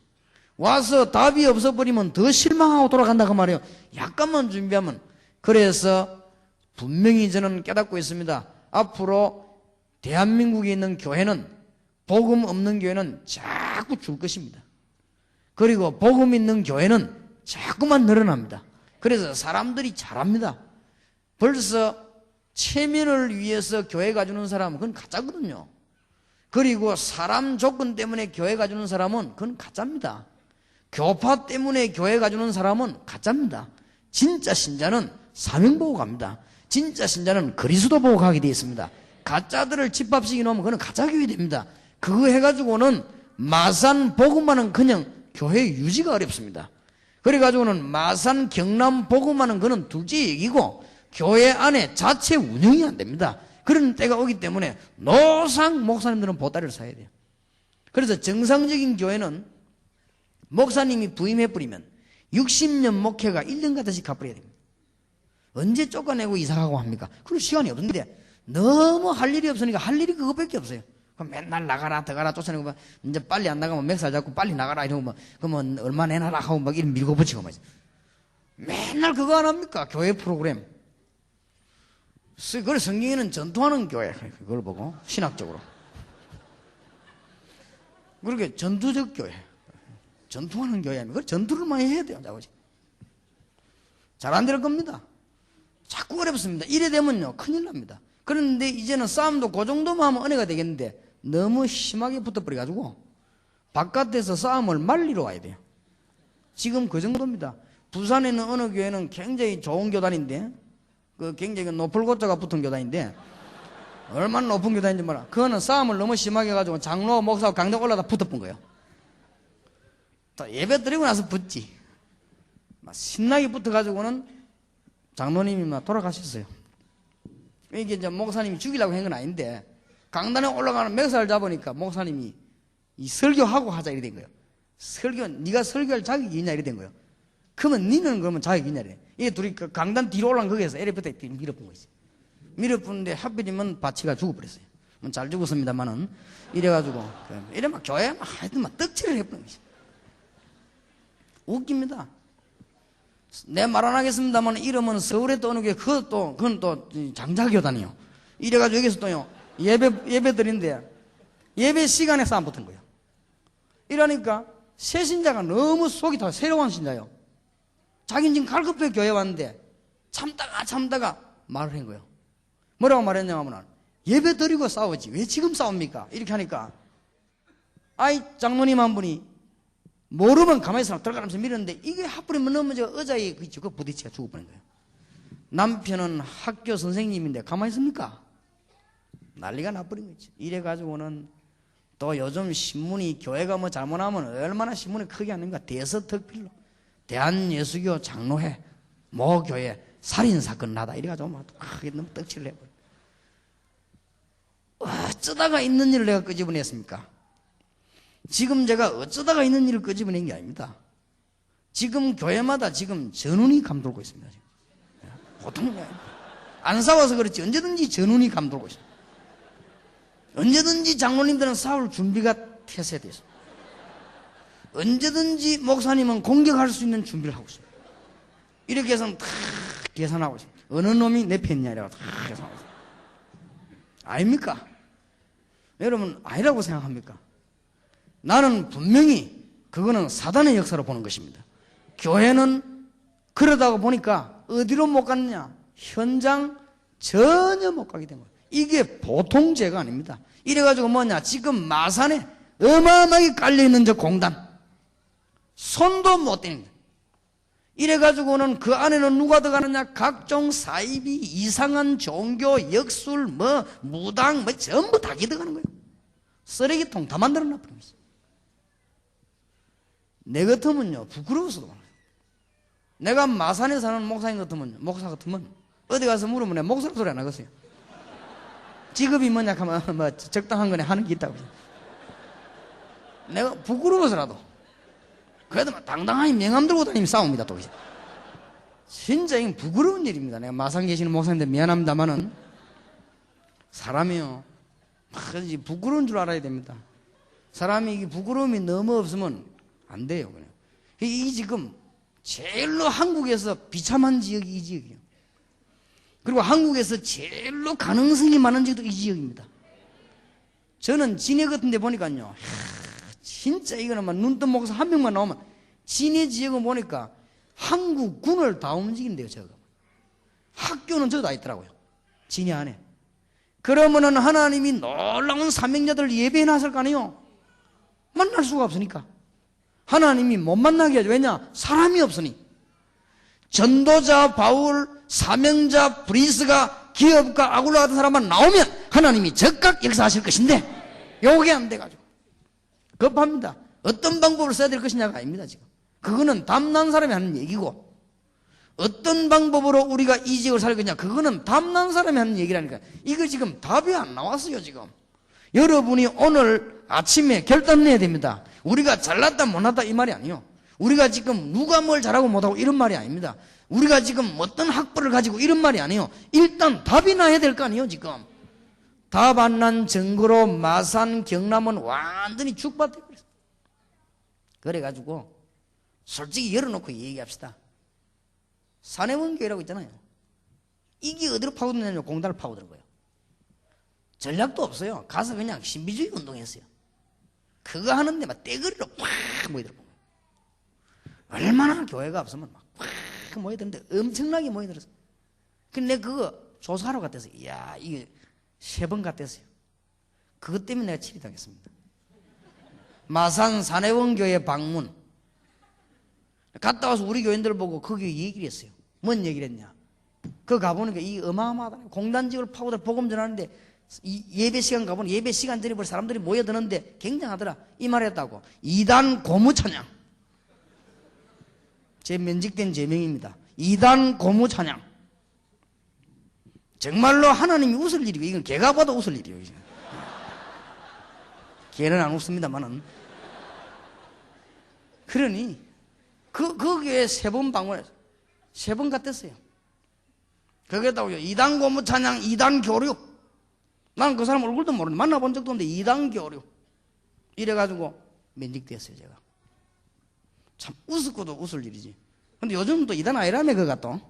와서 답이 없어버리면 더 실망하고 돌아간다고 말이에요. 약간만 준비하면. 그래서 분명히 저는 깨닫고 있습니다. 앞으로 대한민국에 있는 교회는 복음 없는 교회는 자꾸 줄 것입니다. 그리고 복음 있는 교회는 자꾸만 늘어납니다. 그래서 사람들이 잘합니다. 벌써 체면을 위해서 교회 가주는 사람은 그건 가짜거든요. 그리고 사람 조건 때문에 교회 가주는 사람은 그건 가짜입니다. 교파 때문에 교회 가주는 사람은 가짜입니다. 진짜 신자는 사명 보고 갑니다. 진짜 신자는 그리스도 보고 가게 되어 있습니다. 가짜들을 집합시켜 놓으면 그건 가짜 교회 됩니다. 그거 해가지고는 마산 복음화는 그냥 교회 유지가 어렵습니다. 그래가지고는 마산 경남 복음화는 그는 둘째 얘기고 교회 안에 자체 운영이 안 됩니다. 그런 때가 오기 때문에 노상 목사님들은 보따리를 사야 돼요. 그래서 정상적인 교회는 목사님이 부임해버리면 60년 목회가 1년 가듯이 갚아야 됩니다. 언제 쫓아내고 이사가고 합니까? 그럴 시간이 없는데 너무 할 일이 없으니까 할 일이 그것밖에 없어요. 그럼 맨날 나가라 들어가라 쫓아내고 막 이제 빨리 안 나가면 맥살 잡고 빨리 나가라 이러고 막 그러면 얼마 내놔라 하고 막 이런 밀고 붙이고 막 맨날 그거 안 합니까? 교회 프로그램. 그걸 성경에는 전투하는 교회 그걸 보고 신학적으로 그렇게 전투적 교회 전투하는 교회 하면 그걸 전투를 많이 해야 돼요. 잘 안 될 겁니다. 자꾸 어렵습니다. 이래 되면요 큰일 납니다. 그런데 이제는 싸움도 그 정도만 하면 은혜가 되겠는데 너무 심하게 붙어버려가지고 바깥에서 싸움을 말리러 와야 돼요. 지금 그 정도입니다. 부산에 있는 어느 교회는 굉장히 좋은 교단인데 그 굉장히 노플고자가 붙은 교단인데 얼마나 높은 교단인지 몰라. 그거는 싸움을 너무 심하게 해가지고 장로, 목사하고 강당 올라다 붙어본 거예요. 또 예배 드리고 나서 붙지. 막 신나게 붙어가지고는 장로님이 막 돌아가셨어요. 이게 이제 목사님이 죽이려고 한 건 아닌데 강단에 올라가는 맥살을 잡으니까 목사님이 이 설교하고 하자 이래 된 거예요. 네가 설교할 자격이 있냐 이래 된 거예요. 그러면 니는 그러면 자격이 있냐 이래. 이게 둘이 그 강단 뒤로 올라간 거기에서 엘리베이터에 밀어본 거지. 밀어붙는데 하필이면 바치가 죽어버렸어요. 잘 죽었습니다만은 이래가지고 이래 막 교회 막 하여튼 막 떡칠을 해버린 거지. 웃깁니다. 내 말 안 하겠습니다만 이러면 서울에 또 어느 게 그건 또 장자교단이요. 이래가지고 여기서 또요 예배 드린데 예배 시간에 싸움 붙은 거예요. 이러니까 새 신자가 너무 속이 다 새로운 신자요. 자기는 지금 갈급해 교회 왔는데 참다가 말을 한 거예요. 뭐라고 말했냐면 예배 드리고 싸우지 왜 지금 싸웁니까? 이렇게 하니까 아이 장로님 한 분이 모르면 가만히 있으라 들어가면서 밀었는데 이게 하필이면 넘어져 의자에 그거 부딪혀 죽어버린 거예요. 남편은 학교 선생님인데 가만히 있습니까? 난리가 나버린 거지. 이래가지고는 또 요즘 신문이 교회가 뭐 잘못하면 얼마나 신문이 크게 하는가. 대서특필로 대한예수교 장로회 모 교회 살인사건 나다 이래가지고 막 크게 너무 떡칠을 해버려. 어쩌다가 있는 일을 내가 끄집어냈습니까? 지금 제가 어쩌다가 있는 일을 끄집어낸 게 아닙니다. 지금 교회마다 지금 전운이 감돌고 있습니다. 지금. 보통이 아닙니다. 안 싸워서 그렇지 언제든지 전운이 감돌고 있습니다. 언제든지 장로님들은 싸울 준비가 태세되어 있습니다. 언제든지 목사님은 공격할 수 있는 준비를 하고 있습니다. 이렇게 해서 다 계산하고 있습니다. 어느 놈이 내 편이냐 이라고 다 계산하고 있습니다. 아닙니까? 여러분 아니라고 생각합니까? 나는 분명히 그거는 사단의 역사로 보는 것입니다. 교회는 그러다가 보니까 어디로 못 갔느냐? 현장 전혀 못 가게 된 거예요. 이게 보통 죄가 아닙니다. 이래가지고 뭐냐? 지금 마산에 어마어마하게 깔려있는 저 공단 손도 못 대는 거예요. 이래가지고는 그 안에는 누가 들어가느냐? 각종 사이비, 이상한 종교, 역술, 무당 전부 다 들어가는 거예요. 쓰레기통 다 만들어 놨다는 거예요. 내 같으면요 부끄러워서도 내가 마산에 사는 목사 같으면 어디 가서 물으면 내가 목사로 소리 안 하겠어요. 직업이 뭐냐 하면 뭐 적당한 거네 하는 게 있다고. 내가 부끄러워서라도 그래도 막 당당하게 명함 들고 다니면 싸웁니다. 또 진짜 이건 부끄러운 일입니다. 내가 마산 계시는 목사님들 미안합니다만은 사람이요 부끄러운 줄 알아야 됩니다. 사람이 이게 부끄러움이 너무 없으면 안 돼요. 그냥. 이 지금 제일로 한국에서 비참한 지역이 이 지역이에요. 그리고 한국에서 제일로 가능성이 많은 지역도 이 지역입니다. 저는 진해 같은 데 보니까요 진짜 이거는 막 눈뜬 목사 한 명만 나오면 진해 지역은 보니까 한국 군을 다 움직인대요. 저거 학교는 저거 다 있더라고요. 진해 안에. 그러면은 하나님이 놀라운 사명자들 예배해 놨을 거 아니에요. 만날 수가 없으니까 하나님이 못 만나게 하죠. 왜냐? 사람이 없으니. 전도자 바울, 사명자 브리스가 기업가 아굴라 같은 사람만 나오면 하나님이 즉각 역사하실 것인데 요게 안 돼가지고 급합니다. 어떤 방법을 써야 될 것이냐가 아닙니다. 지금 그거는 담난 사람이 하는 얘기고 어떤 방법으로 우리가 이 지역을 살 거냐 그거는 담난 사람이 하는 얘기라니까. 이거 지금 답이 안 나왔어요. 지금 여러분이 오늘 아침에 결단 내야 됩니다. 우리가 잘났다 못났다 이 말이 아니에요. 우리가 지금 누가 뭘 잘하고 못하고 이런 말이 아닙니다. 우리가 지금 어떤 학벌을 가지고 이런 말이 아니에요. 일단 답이 나야 될 거 아니에요. 지금 답 안 난 증거로 마산 경남은 완전히 죽밭에 버렸어요. 그래가지고 솔직히 열어놓고 얘기합시다. 사내원교회라고 있잖아요. 이게 어디로 파고드냐면 공단을 파고드는 거예요. 전략도 없어요. 가서 그냥 신비주의 운동했어요. 그거 하는데 막 떼거리로 팍 모이더라고요. 얼마나 교회가 없으면 막 팍 모이던데 엄청나게 모이더랬어요. 근데 그거 조사하러 갔댔어요. 이야 이게 3번 갔댔어요. 그것 때문에 내가 치리당했습니다. 마산 사내원교회 방문 갔다 와서 우리 교인들 보고 거기 얘기를 했어요. 뭔 얘기를 했냐? 그 가보니까 이 어마어마하다. 공단지구를 파고들 복음 전하는데 이 예배 시간 가보니 예배 시간 전에 벌써 사람들이 모여드는데 굉장하더라. 이 말했다고. 이단 고무 찬양. 제 면직된 제명입니다. 이단 고무 찬양. 정말로 하나님이 웃을 일이고 이건 개가 봐도 웃을 일이에요. 개는 안 웃습니다만은. 그러니 거기에 3번 방문해서 3번 갔댔어요. 거기에다가 이단 고무 찬양, 이단 교류. 나는 그 사람 얼굴도 모르는데 만나본 적도 없는데 이단 교류. 이래가지고 면직됐어요 제가. 참 웃었고도 웃을 일이지. 근데 요즘 또 이단 아니라며 그가 또.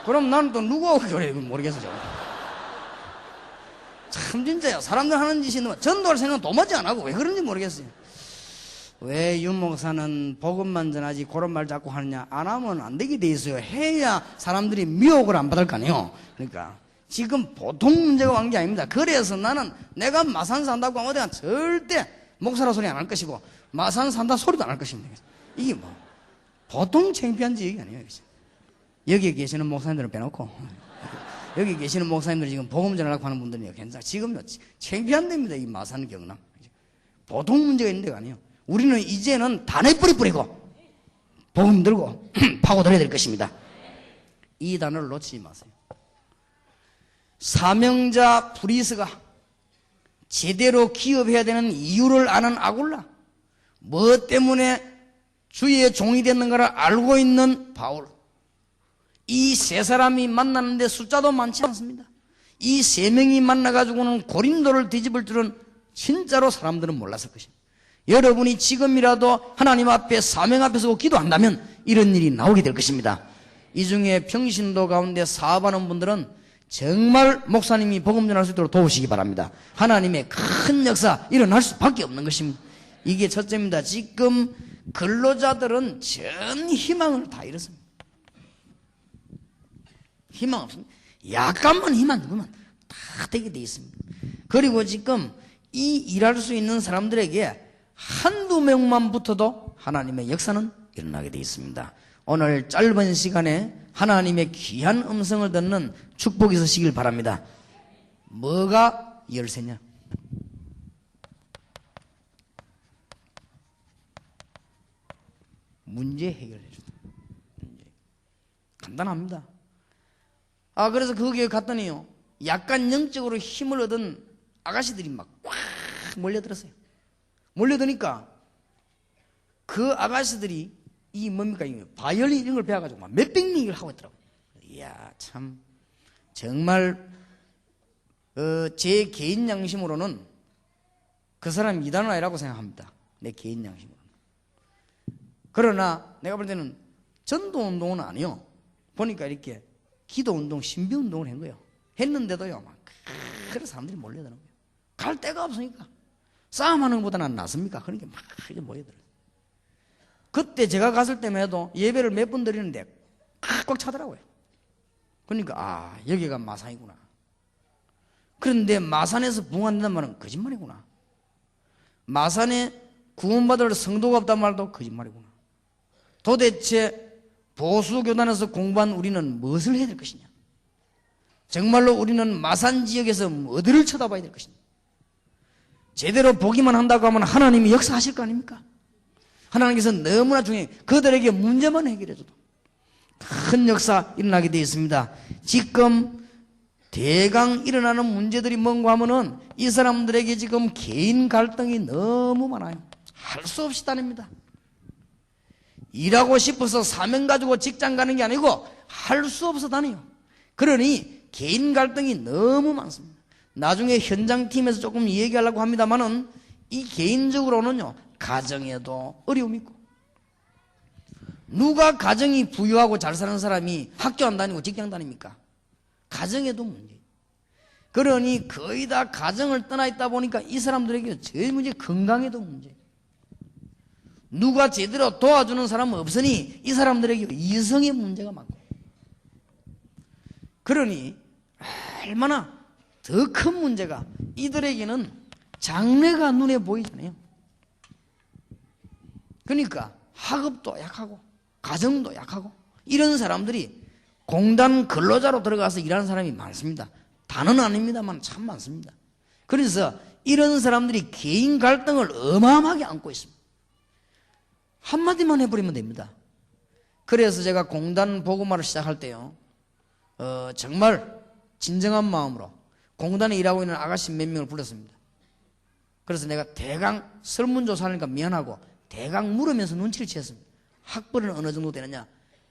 그럼 나는 또 누구하고 교류해 모르겠어 제가. 참 진짜야. 사람들 하는 짓이 전도할 생각은 도무지 안 하고 왜 그런지 모르겠어요. 왜 윤 목사는 복음만 전하지 그런 말 자꾸 하느냐. 안 하면 안 되게 돼 있어요. 해야 사람들이 미혹을 안 받을 거 아니에요. 그러니까 지금 보통 문제가 온 게 아닙니다. 그래서 나는 내가 마산 산다고 하면 내가 절대 목사라 소리 안 할 것이고 마산 산다 소리도 안 할 것입니다. 이게 뭐 보통 창피한 지역이 아니에요. 여기에 계시는 목사님들은 빼놓고 여기 계시는 목사님들 지금 복음 전하려고 하는 분들이요. 괜찮아. 지금요 창피한 데입니다. 이 마산 경남. 보통 문제가 있는 데가 아니에요. 우리는 이제는 단에 뿌리 뿌리고 복음 들고 파고들어야 될 것입니다. 이 단어를 놓치지 마세요. 사명자 브리스가 제대로 기업해야 되는 이유를 아는 아굴라, 뭐 때문에 주의 종이 됐는가를 알고 있는 바울, 이 3사람이 만났는데 숫자도 많지 않습니다. 이 3명이 만나가지고는 고린도를 뒤집을 줄은 진짜로 사람들은 몰랐을 것입니다. 여러분이 지금이라도 하나님 앞에 사명 앞에 서고 기도한다면 이런 일이 나오게 될 것입니다. 이 중에 평신도 가운데 사업하는 분들은 정말 목사님이 복음 전할 수 있도록 도우시기 바랍니다. 하나님의 큰 역사 일어날 수밖에 없는 것입니다. 이게 첫째입니다. 지금 근로자들은 전 희망을 다 잃었습니다. 희망 없습니다. 약간만 희망 누구면 다 되게 돼 있습니다. 그리고 지금 이 일할 수 있는 사람들에게 한두 명만 붙어도 하나님의 역사는 일어나게 돼 있습니다. 오늘 짧은 시간에 하나님의 귀한 음성을 듣는 축복이 있으시길 바랍니다. 뭐가 열쇠냐? 문제 해결해 준다. 간단합니다. 그래서 거기에 갔더니요, 약간 영적으로 힘을 얻은 아가씨들이 막 꽉 몰려들었어요. 몰려드니까 그 아가씨들이 이 뭡니까? 바이올린 이런 걸 배워가지고 막 몇백 명을 하고 있더라고요. 이야, 참 정말 제 개인 양심으로는 그 사람이 이단은 아니라고 생각합니다. 내 개인 양심으로는. 그러나 내가 볼 때는 전도운동은 아니요. 보니까 이렇게 기도운동, 신비운동을 한 거예요. 했는데도요, 막 그래서 사람들이 몰려드는 거예요. 갈 데가 없으니까. 싸움하는 것보다는 낫습니까? 그러니까 막 이제 모여들어요. 그때 제가 갔을 때만 해도 예배를 몇 번 드리는데 꽉꽉 차더라고요. 그러니까 여기가 마산이구나. 그런데 마산에서 부흥한다는 말은 거짓말이구나. 마산에 구원받을 성도가 없단 말도 거짓말이구나. 도대체 보수교단에서 공부한 우리는 무엇을 해야 될 것이냐? 정말로 우리는 마산 지역에서 어디를 쳐다봐야 될 것이냐? 제대로 보기만 한다고 하면 하나님이 역사하실 거 아닙니까? 하나님께서 너무나 중요해요. 그들에게 문제만 해결해줘도 큰 역사 일어나게 되어 있습니다. 지금 대강 일어나는 문제들이 뭔가 하면은 이 사람들에게 지금 개인 갈등이 너무 많아요. 할 수 없이 다닙니다. 일하고 싶어서 사명 가지고 직장 가는 게 아니고 할 수 없어 다녀요. 그러니 개인 갈등이 너무 많습니다. 나중에 현장팀에서 조금 얘기하려고 합니다만은 이 개인적으로는요, 가정에도 어려움이 있고, 누가 가정이 부유하고 잘 사는 사람이 학교 안 다니고 직장 다닙니까? 가정에도 문제. 그러니 거의 다 가정을 떠나 있다 보니까 이 사람들에게 제일 문제, 건강에도 문제. 누가 제대로 도와주는 사람은 없으니 이 사람들에게 이성의 문제가 많고, 그러니 얼마나 더 큰 문제가 이들에게는 장래가 눈에 보이잖아요. 그러니까 학업도 약하고 가정도 약하고 이런 사람들이 공단 근로자로 들어가서 일하는 사람이 많습니다. 다는 아닙니다만 참 많습니다. 그래서 이런 사람들이 개인 갈등을 어마어마하게 안고 있습니다. 한마디만 해버리면 됩니다. 그래서 제가 공단 보고마를 시작할 때요, 정말 진정한 마음으로 공단에 일하고 있는 아가씨 몇 명을 불렀습니다. 그래서 내가 대강 설문조사하니까 미안하고 대강 물으면서 눈치를 채었습니다. 학벌은 어느 정도 되느냐?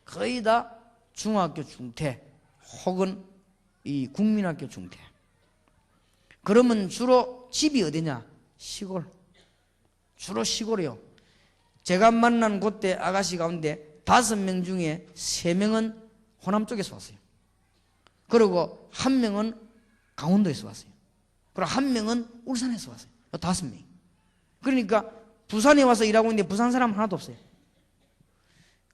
거의 다 중학교 중퇴 혹은 이 국민학교 중퇴. 그러면 주로 집이 어디냐? 시골. 주로 시골이요. 제가 만난 그때 아가씨 가운데 5명 중에 3명은 호남 쪽에서 왔어요. 그리고 1명은 강원도에서 왔어요. 그리고 1명은 울산에서 왔어요. 5명이. 그러니까 부산에 와서 일하고 있는데 부산 사람 하나도 없어요.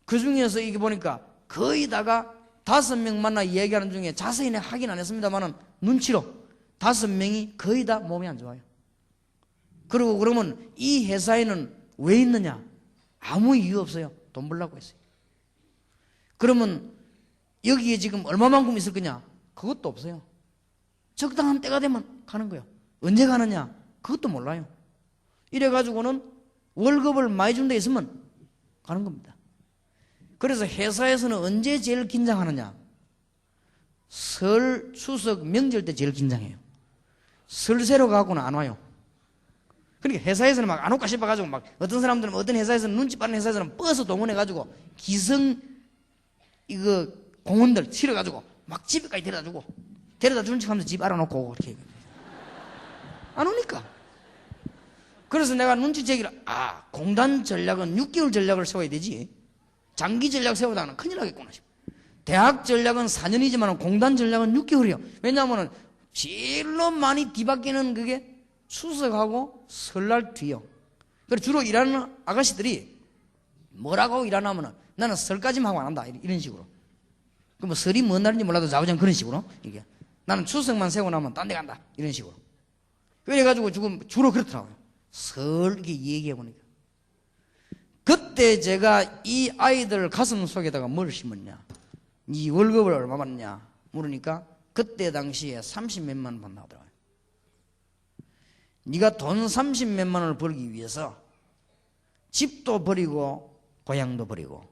그 중에서 이게 보니까 거의 다가 5명 만나 얘기하는 중에 자세히 확인 안 했습니다만은 눈치로 5명이 거의 다 몸이 안 좋아요. 그리고 그러면 이 회사에는 왜 있느냐? 아무 이유 없어요. 돈 벌려고 했어요. 그러면 여기에 지금 얼마만큼 있을 거냐? 그것도 없어요. 적당한 때가 되면 가는 거예요. 언제 가느냐? 그것도 몰라요. 이래가지고는 월급을 많이 준 데 있으면 가는 겁니다. 그래서 회사에서는 언제 제일 긴장하느냐? 설, 추석, 명절 때 제일 긴장해요. 설새로 가고는 안 와요. 그러니까 회사에서는 막 안 올까 싶어가지고 막 어떤 사람들은 어떤 회사에서는 눈치 빠른 회사에서는 버스 동원해가지고 기성 이거 공원들 실어가지고 막 집에까지 데려다 주는 척 하면서 집 알아놓고 오고 그렇게 안 오니까. 그래서 내가 눈치채기를 공단 전략은 6개월 전략을 세워야 되지 장기 전략 세우다가는 큰일 나겠구나 싶어. 대학 전략은 4년이지만 공단 전략은 6개월이요. 왜냐하면 제일로 많이 뒤바뀌는 그게 추석하고 설날 뒤요. 그래서 주로 일하는 아가씨들이 뭐라고 일하냐면은 나는 설까지만 하고 안 한다 이런 식으로. 그럼 설이 뭔 날인지 몰라도 자우장 그런 식으로 이게 나는 추석만 세고 나면 딴 데 간다 이런 식으로. 그래가지고 지금 주로 그렇더라고요. 설 이렇게 얘기해 보니까. 그때 제가 이 아이들 가슴 속에다가 뭘 심었냐? 이 월급을 얼마 받느냐? 물으니까 그때 당시에 30몇만 원 받나 하더라고요. 네가 돈 30몇만 원을 벌기 위해서 집도 버리고 고향도 버리고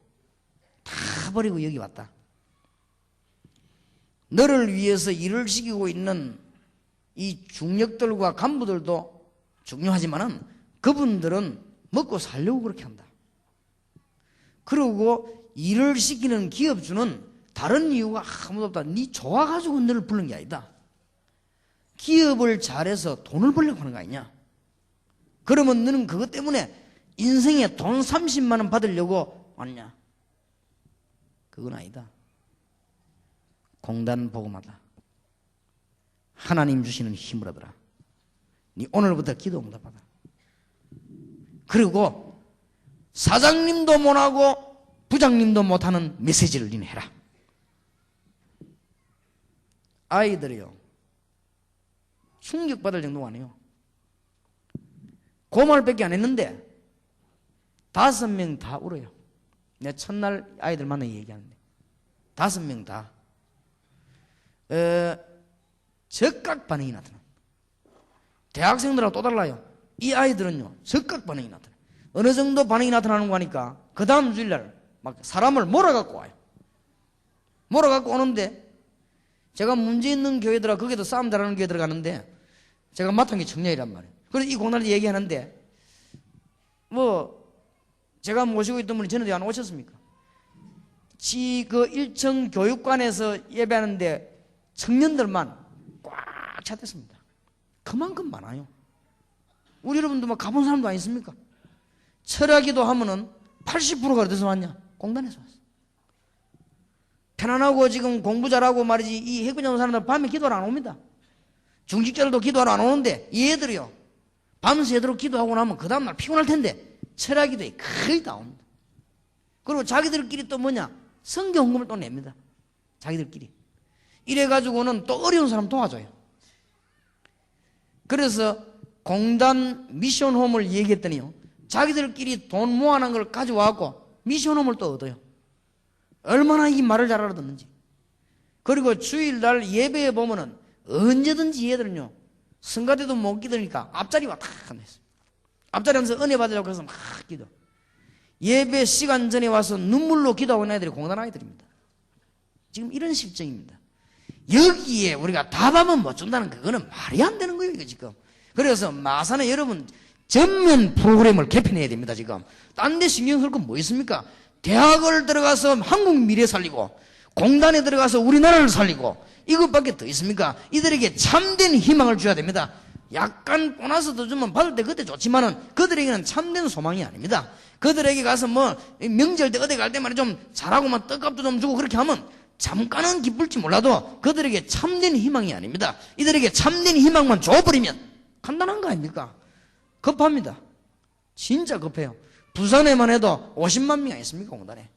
다 버리고 여기 왔다. 너를 위해서 일을 시키고 있는 이 중력들과 간부들도 중요하지만은 그분들은 먹고 살려고 그렇게 한다. 그리고 일을 시키는 기업주는 다른 이유가 아무도 없다. 네 좋아가지고 너를 부른 게 아니다. 기업을 잘해서 돈을 벌려고 하는 거 아니냐? 그러면 너는 그것 때문에 인생에 돈 30만 원 받으려고 왔냐? 그건 아니다. 공단 복음하다. 하나님 주시는 힘을 얻어라. 네 오늘부터 기도 응답하다. 그리고 사장님도 못하고 부장님도 못하는 메시지를 니네 해라. 아이들이요 충격받을 정도가 아니에요. 그 말밖에 안 했는데 5명 다 울어요. 내가 첫날 아이들 만나 얘기하는데 5명 다 적각 반응이 나타나. 대학생들하고 또 달라요. 이 아이들은요 적각 반응이 나타나. 어느 정도 반응이 나타나는 거 하니까 그 다음 주일날 막 사람을 몰아갖고 와요. 몰아갖고 오는데 제가 문제 있는 교회들하고 거기도 싸움 잘하는 교회 들어가는데 제가 맡은 게 청년이란 말이에요. 그래서 이 공단을 얘기하는데 뭐 제가 모시고 있던 분이 전에도 안 오셨습니까? 그 1층 교육관에서 예배하는데 청년들만 꽉 찼댔습니다. 그만큼 많아요. 우리 여러분도 막 가본 사람도 아니십니까? 철학기도 하면은 80%가 어디서 왔냐? 공단에서 왔어. 편안하고 지금 공부 잘하고 말이지 이 해군장 온 사람들 밤에 기도를 안 옵니다. 중직자들도 기도하러 안 오는데 얘들이요 밤새도록 기도하고 나면 그 다음날 피곤할 텐데 철학기도에 거의 다 옵니다. 그리고 자기들끼리 또 뭐냐 성경 헌금을 또 냅니다. 자기들끼리 이래가지고는 또 어려운 사람 도와줘요. 그래서 공단 미션홈을 얘기했더니요 자기들끼리 돈 모아놓은 걸 가져와갖고 미션홈을 또 얻어요. 얼마나 이 말을 잘 알아듣는지. 그리고 주일날 예배에 보면은 언제든지 얘들은요, 성가대도 못 기도니까 앞자리 와 탁 앉아있어요. 앞자리 앉아서 은혜 받으려고 해서 막 기도. 예배 시간 전에 와서 눈물로 기도하고 있는 아이들이 공단 아이들입니다. 지금 이런 실정입니다. 여기에 우리가 답하면 못 준다는 그거는 말이 안 되는 거예요, 이거 지금. 그래서 마산에 여러분 전면 프로그램을 개편해야 됩니다, 지금. 딴 데 신경 쓸 건 뭐 있습니까? 대학을 들어가서 한국 미래 살리고, 공단에 들어가서 우리나라를 살리고, 이것밖에 더 있습니까? 이들에게 참된 희망을 줘야 됩니다. 약간 보너스도 주면 받을 때 그때 좋지만은 그들에게는 참된 소망이 아닙니다. 그들에게 가서 뭐 명절 때 어디 갈 때만 좀 잘하고만 떡값도 좀 주고 그렇게 하면 잠깐은 기쁠지 몰라도 그들에게 참된 희망이 아닙니다. 이들에게 참된 희망만 줘버리면 간단한 거 아닙니까? 급합니다. 진짜 급해요. 부산에만 해도 50만 명이 있습니까, 공단에.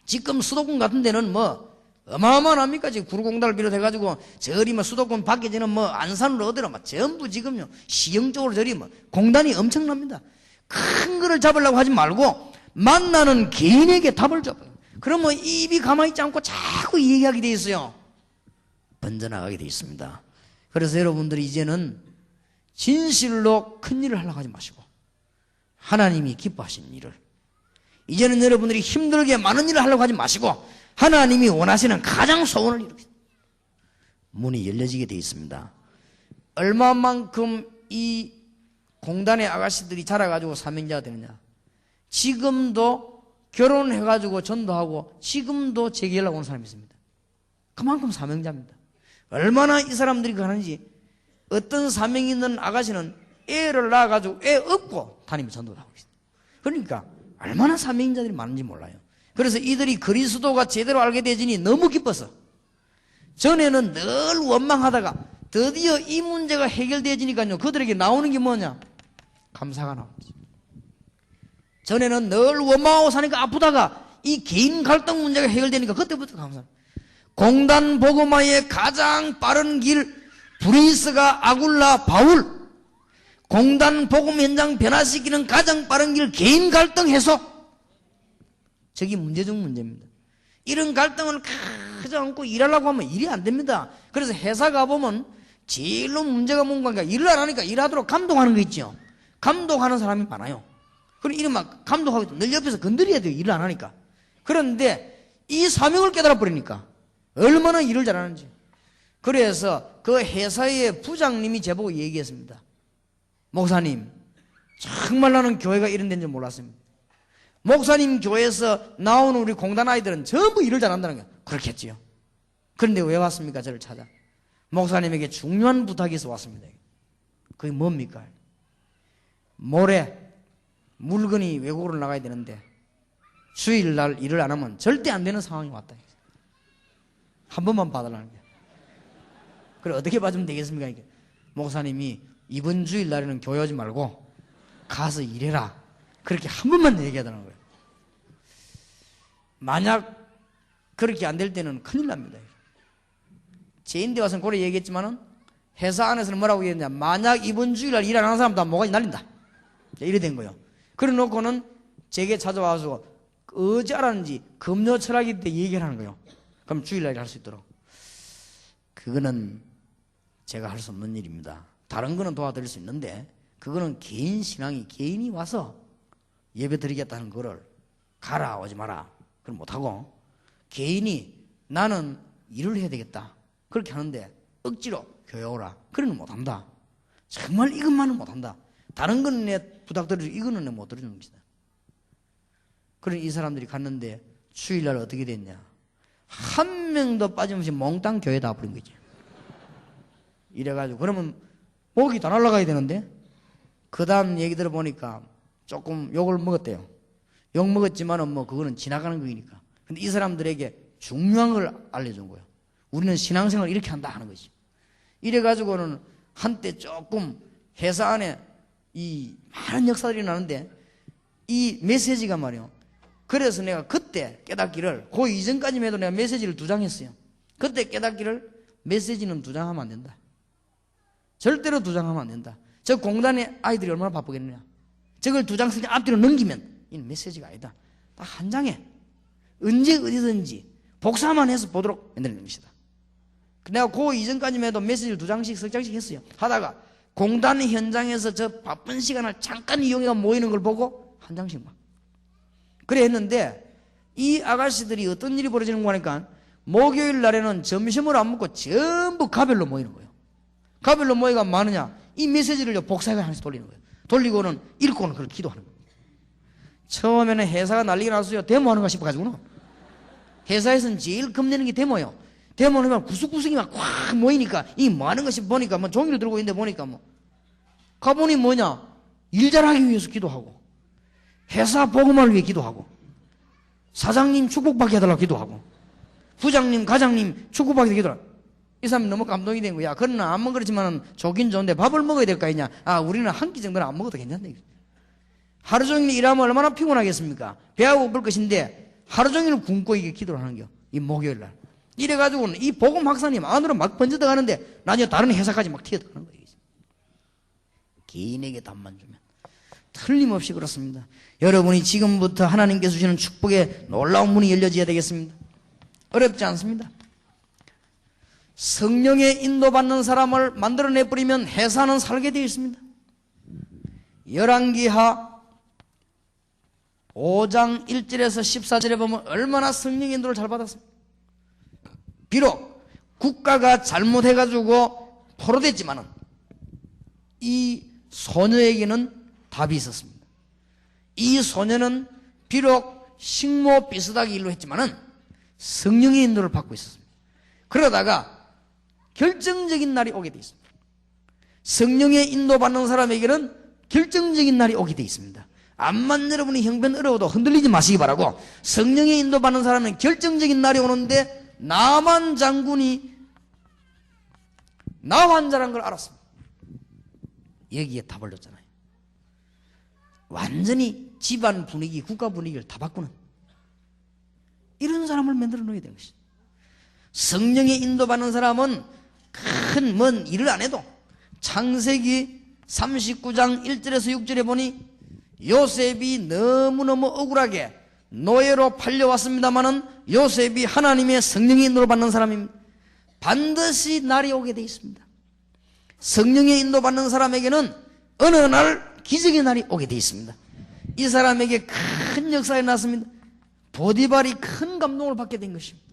지금 수도권 같은 데는 뭐 어마어마합니까? 지금 구로공단을 비롯해가지고 저리 뭐 수도권 밖에 지는 뭐 안산으로 어디로 막 전부 지금요 시형 쪽으로 저리 뭐 공단이 엄청납니다. 큰 거를 잡으려고 하지 말고 만나는 개인에게 답을 줘봐요. 그러면 입이 가만히 있지 않고 자꾸 얘기하게 돼 있어요. 번져나가게 돼 있습니다. 그래서 여러분들이 이제는 진실로 큰 일을 하려고 하지 마시고 하나님이 기뻐하시는 일을, 이제는 여러분들이 힘들게 많은 일을 하려고 하지 마시고 하나님이 원하시는 가장 소원을 이루겠습니다. 문이 열려지게 되어 있습니다. 얼마만큼 이 공단의 아가씨들이 자라가지고 사명자가 되느냐. 지금도 결혼해가지고 전도하고 지금도 제게 연락 오는 사람이 있습니다. 그만큼 사명자입니다. 얼마나 이 사람들이 가는지. 어떤 사명 있는 아가씨는 애를 낳아가지고 애 업고 다니며 전도를 하고 있습니다. 그러니까 얼마나 사명자들이 많은지 몰라요. 그래서 이들이 그리스도가 제대로 알게 되지니 너무 기뻐서 전에는 늘 원망하다가 드디어 이 문제가 해결되어지니까요 그들에게 나오는 게 뭐냐? 감사가 나오지. 전에는 늘 원망하고 사니까 아프다가 이 개인 갈등 문제가 해결되니까 그때부터 감사합니다. 공단 복음화의 가장 빠른 길, 브레이스가 아굴라 바울. 공단 복음 현장 변화시키는 가장 빠른 길, 개인 갈등 해소. 저게 문제 중 문제입니다. 이런 갈등을 가지 않고 일하려고 하면 일이 안 됩니다. 그래서 회사 가보면 제일로 문제가 뭔가 일을 안 하니까 일하도록 감독하는 거 있죠. 감독하는 사람이 많아요. 그럼 이런 막 감독하고 있다. 늘 옆에서 건드려야 돼요. 일을 안 하니까. 그런데 이 사명을 깨달아 버리니까 얼마나 일을 잘하는지. 그래서 그 회사의 부장님이 제보고 얘기했습니다. 목사님, 정말 나는 교회가 이런 데인 줄 몰랐습니다. 목사님 교회에서 나오는 우리 공단 아이들은 전부 일을 잘한다는 거예요. 그렇겠지요. 그런데 왜 왔습니까? 저를 찾아. 목사님에게 중요한 부탁이 있어 왔습니다. 그게 뭡니까? 모레 물건이 외국으로 나가야 되는데 주일날 일을 안 하면 절대 안 되는 상황이 왔다. 한 번만 봐달라는 거예요. 그래 어떻게 봐주면 되겠습니까? 이게 목사님이 이번 주일날에는 교회 오지 말고 가서 일해라. 그렇게 한 번만 얘기하더라는 거예요. 만약 그렇게 안 될 때는 큰일 납니다. 제인대 와서는 고래 얘기했지만은 회사 안에서는 뭐라고 얘기했냐. 만약 이번 주일날 일 안 하는 사람 다 모가지 날린다. 이래 된 거예요. 그래 놓고는 제게 찾아와서 어찌 알았는지 금요 철학일 때 얘기를 하는 거예요. 그럼 주일날 할 수 있도록. 그거는 제가 할 수 없는 일입니다. 다른 거는 도와드릴 수 있는데 그거는 개인 신앙이 개인이 와서 예배 드리겠다는 거를 가라 오지 마라 그걸 못하고 개인이 나는 일을 해야 되겠다 그렇게 하는데 억지로 교회 오라 그러는 못한다. 정말 이것만은 못한다. 다른 거는 내 부탁드리고 이거는 내 못 드리는 겁니다. 그런 이 사람들이 갔는데 주일날 어떻게 됐냐. 한 명도 빠짐없이 몽땅 교회 다 버린 거지. 이래가지고 그러면 목이 다 날아가야 되는데 그 다음 얘기 들어보니까 조금 욕을 먹었대요. 욕 먹었지만은 뭐 그거는 지나가는 거니까. 근데 이 사람들에게 중요한 걸 알려준 거예요. 우리는 신앙생활을 이렇게 한다 하는 거지. 이래가지고는 한때 조금 회사 안에 이 많은 역사들이 나는데 이 메시지가 말이에요. 그래서 내가 그때 깨닫기를 그 이전까지만 해도 내가 메시지를 2장 했어요. 그때 깨닫기를 메시지는 2장 하면 안 된다. 절대로 2장 하면 안 된다. 저 공단의 아이들이 얼마나 바쁘겠느냐. 저걸 2장 쓰니 앞뒤로 넘기면 이 메시지가 아니다. 딱 한 장에 언제 어디든지 복사만 해서 보도록 만드는 것이다. 내가 그 이전까지만 해도 메시지를 2장씩, 3장씩 했어요. 하다가 공단 현장에서 저 바쁜 시간을 잠깐 이용해서 모이는 걸 보고 한 장씩만. 그래 했는데 이 아가씨들이 어떤 일이 벌어지는 거 하니까 목요일 날에는 점심을 안 먹고 전부 가별로 모이는 거예요. 가별로 모이가 많으냐? 이 메시지를 복사해 하나씩 돌리는 거예요. 돌리고는 읽고는 그걸 기도하는 거예요. 처음에는 회사가 난리가 났어요. 데모하는 거 싶어가지고는. 회사에서는 제일 겁내는 게 데모예요. 데모는 하면 구석구석이 막 꽉 모이니까 이 많은 것이 보니까 뭐 종이를 들고 있는데 보니까 뭐 가보니 뭐냐? 일 잘하기 위해서 기도하고 회사 복음을 위해 기도하고 사장님 축복받게 해달라고 기도하고 부장님, 과장님 축복받게 기도하고 이 사람이 너무 감동이 된 거야. 그러나 안 먹으지만은 좋긴 좋은데 밥을 먹어야 될 거 아니냐? 아, 우리는 한 끼 정도는 안 먹어도 괜찮다. 하루 종일 일하면 얼마나 피곤하겠습니까? 배가 고플 것인데 하루 종일 굶고 이게 기도를 하는 겨. 이 목요일 날. 이래가지고는 이 복음 확산이 안으로 막 번져들어가는데 나중에 다른 회사까지 막 튀어들어가는 거예요. 개인에게 답만 주면. 틀림없이 그렇습니다. 여러분이 지금부터 하나님께서 주시는 축복의 놀라운 문이 열려져야 되겠습니다. 어렵지 않습니다. 성령의 인도받는 사람을 만들어내버리면 회사는 살게 되어 있습니다. 열왕기하 5장 1절에서 14절에 보면 얼마나 성령의 인도를 잘 받았습니다. 비록 국가가 잘못해가지고 포로됐지만은 이 소녀에게는 답이 있었습니다. 이 소녀는 비록 식모 비슷하게 일로 했지만은 성령의 인도를 받고 있었습니다. 그러다가 결정적인 날이 오게 되어 있습니다. 성령의 인도받는 사람에게는 결정적인 날이 오게 되어 있습니다. 암만 여러분이 형편 어려워도 흔들리지 마시기 바라고 성령의 인도받는 사람은 결정적인 날이 오는데 나만 장군이 나 환자란 걸 알았습니다. 여기에 답을 줬잖아요. 완전히 집안 분위기, 국가 분위기를 다 바꾸는 이런 사람을 만들어 놓아야 되는 것이죠. 성령의 인도받는 사람은 큰 먼 일을 안 해도 창세기 39장 1절에서 6절에 보니 요셉이 너무너무 억울하게 노예로 팔려왔습니다마는 요셉이 하나님의 성령의 인도를 받는 사람입니다. 반드시 날이 오게 되어 있습니다. 성령의 인도 받는 사람에게는 어느 날 기적의 날이 오게 되어 있습니다. 이 사람에게 큰 역사가 났습니다. 보디발이 큰 감동을 받게 된 것입니다.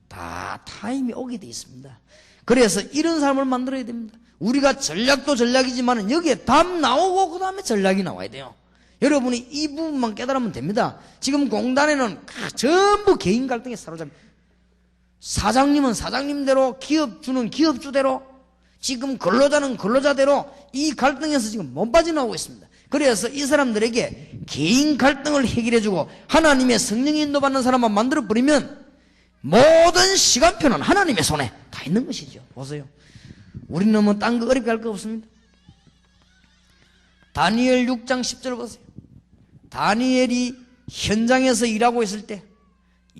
다 타임이 오게 되어 있습니다. 그래서 이런 사람을 만들어야 됩니다. 우리가 전략도 전략이지만 여기에 답 나오고 그 다음에 전략이 나와야 돼요. 여러분이 이 부분만 깨달으면 됩니다. 지금 공단에는 전부 개인 갈등에 사로잡힙니다. 사장님은 사장님대로, 기업주는 기업주대로, 지금 근로자는 근로자대로 이 갈등에서 지금 못 빠져나오고 있습니다. 그래서 이 사람들에게 개인 갈등을 해결해주고 하나님의 성령의 인도받는 사람만 만들어버리면 모든 시간표는 하나님의 손에 다 있는 것이죠. 보세요. 우리는 뭐 딴 거 어렵게 할 거 없습니다. 다니엘 6장 10절 보세요. 다니엘이 현장에서 일하고 있을 때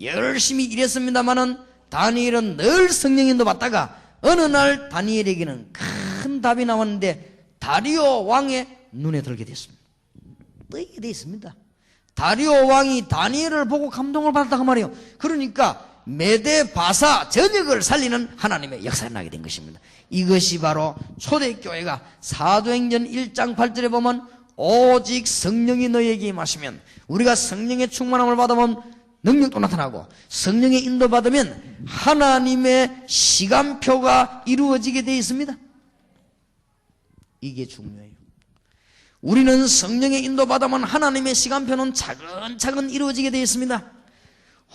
열심히 일했습니다마는 다니엘은 늘 성령 인도 받다가 어느 날 다니엘에게는 큰 답이 나왔는데 다리오 왕의 눈에 들게 됐습니다. 뜨게 되어 있습니다. 다리오 왕이 다니엘을 보고 감동을 받았다고 말이에요. 그러니까 메데 바사 전역을 살리는 하나님의 역사가 나게 된 것입니다. 이것이 바로 초대교회가 사도행전 1장 8절에 보면 오직 성령이 너희에게 임하시면, 우리가 성령의 충만함을 받으면 능력도 나타나고 성령의 인도받으면 하나님의 시간표가 이루어지게 되어 있습니다. 이게 중요해요. 우리는 성령의 인도받으면 하나님의 시간표는 차근차근 이루어지게 되어 있습니다.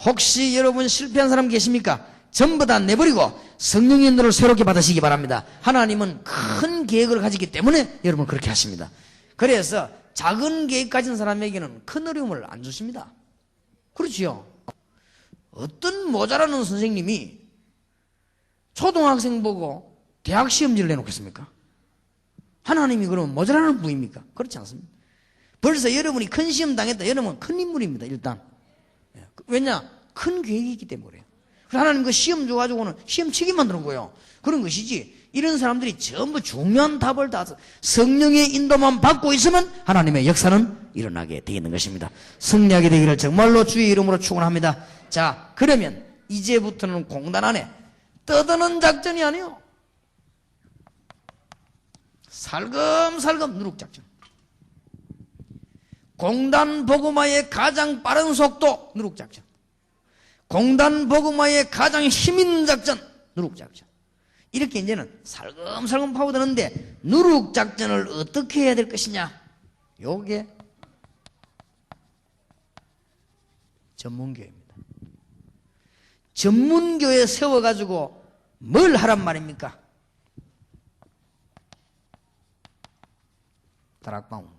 혹시 여러분 실패한 사람 계십니까? 전부 다 내버리고 성령의 인도를 새롭게 받으시기 바랍니다. 하나님은 큰 계획을 가지기 때문에 여러분 그렇게 하십니다. 그래서 작은 계획 가진 사람에게는 큰 어려움을 안 주십니다. 그렇지요. 어떤 모자라는 선생님이 초등학생 보고 대학 시험지를 내놓겠습니까? 하나님이 그러면 모자라는 분입니까? 그렇지 않습니다. 벌써 여러분이 큰 시험 당했다. 여러분은 큰 인물입니다. 일단. 왜냐? 큰 계획이 있기 때문에 그래요. 하나님 그 시험 줘가지고는 시험 치게 만드는 거예요. 그런 것이지 이런 사람들이 전부 중요한 답을 다 성령의 인도만 받고 있으면 하나님의 역사는 일어나게 되어 있는 것입니다. 승리하게 되기를 정말로 주의 이름으로 축원합니다. 자, 그러면 이제부터는 공단 안에 떠드는 작전이 아니요, 살금살금 누룩작전. 공단 복음화의 가장 빠른 속도 누룩작전, 공단 복음화의 가장 힘있는 작전 누룩작전. 이렇게 이제는 살금살금 파고드는데 누룩작전을 어떻게 해야 될 것이냐, 요게 전문교회입니다. 전문교회 세워가지고 뭘 하란 말입니까? 다락방 운동.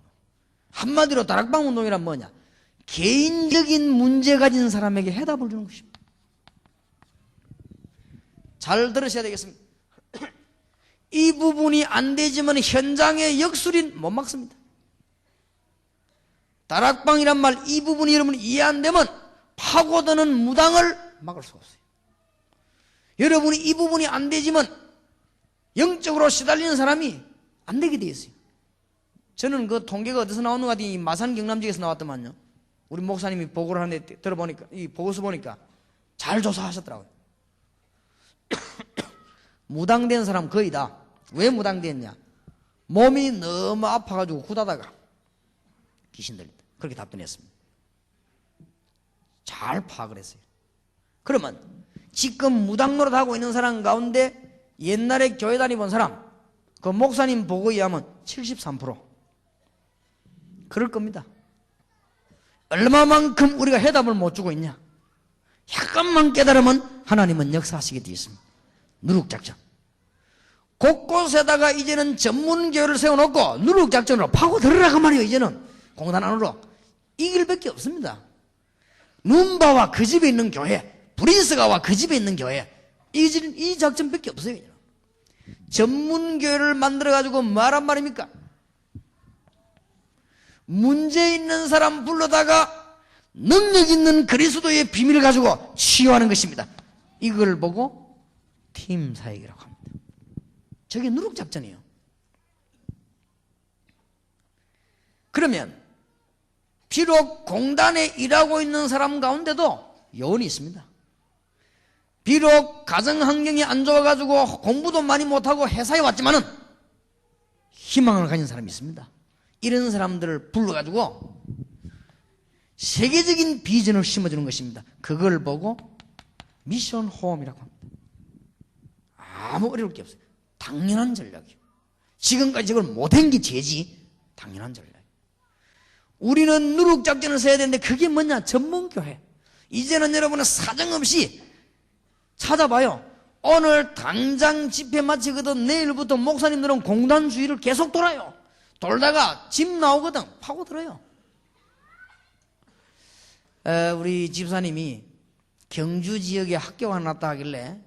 한마디로 다락방 운동이란 뭐냐? 개인적인 문제 가진 사람에게 해답을 주는 것입니다. 잘 들으셔야 되겠습니다. 이 부분이 안 되지만 현장의 역술인 못 막습니다. 다락방이란 말, 이 부분이 여러분이 이해 안 되면 파고드는 무당을 막을 수 없어요. 여러분이 이 부분이 안 되지만 영적으로 시달리는 사람이 안 되게 돼 있어요. 저는 그 통계가 어디서 나오는 것 같더니 마산 경남지에서 나왔더만요. 우리 목사님이 보고를 하는데 들어보니까, 이 보고서 보니까 잘 조사하셨더라고요. 무당된 사람 거의 다. 왜 무당됐냐? 몸이 너무 아파가지고 굳하다가 귀신 들린다. 그렇게 답변했습니다. 잘 파악을 했어요. 그러면 지금 무당 노릇하고 있는 사람 가운데 옛날에 교회 다니본 사람, 그 목사님 보고에 의하면 73% 그럴 겁니다. 얼마만큼 우리가 해답을 못 주고 있냐? 약간만 깨달으면 하나님은 역사하시게 되어 있습니다. 누룩작전. 곳곳에다가 이제는 전문교회를 세워놓고 누룩작전으로 파고들으라고 말이에요. 이제는 공단 안으로 이길 밖에 없습니다. 눈바와 그 집에 있는 교회, 브린스가와 그 집에 있는 교회, 이 작전밖에 없어요. 전문교회를 만들어가지고 뭐란 말입니까? 문제 있는 사람 불러다가 능력 있는 그리스도의 비밀을 가지고 치유하는 것입니다. 이걸 보고 팀 사역이라고 합니다. 저게 누룩작전이에요. 그러면 비록 공단에 일하고 있는 사람 가운데도 여운이 있습니다. 비록 가정 환경이 안 좋아가지고 공부도 많이 못하고 회사에 왔지만은 희망을 가진 사람이 있습니다. 이런 사람들을 불러가지고 세계적인 비전을 심어주는 것입니다. 그걸 보고 미션 호흡이라고 합니다. 아무 어려울 게 없어요. 당연한 전략이에요. 지금까지 저걸 못한 게 죄지. 당연한 전략. 우리는 누룩작전을 써야 되는데 그게 뭐냐? 전문교회. 이제는 여러분은 사정없이 찾아봐요. 오늘 당장 집회 마치거든 내일부터 목사님들은 공단 주위를 계속 돌아요. 돌다가 집 나오거든 파고들어요. 우리 집사님이 경주 지역에 학교가 하나 났다 하길래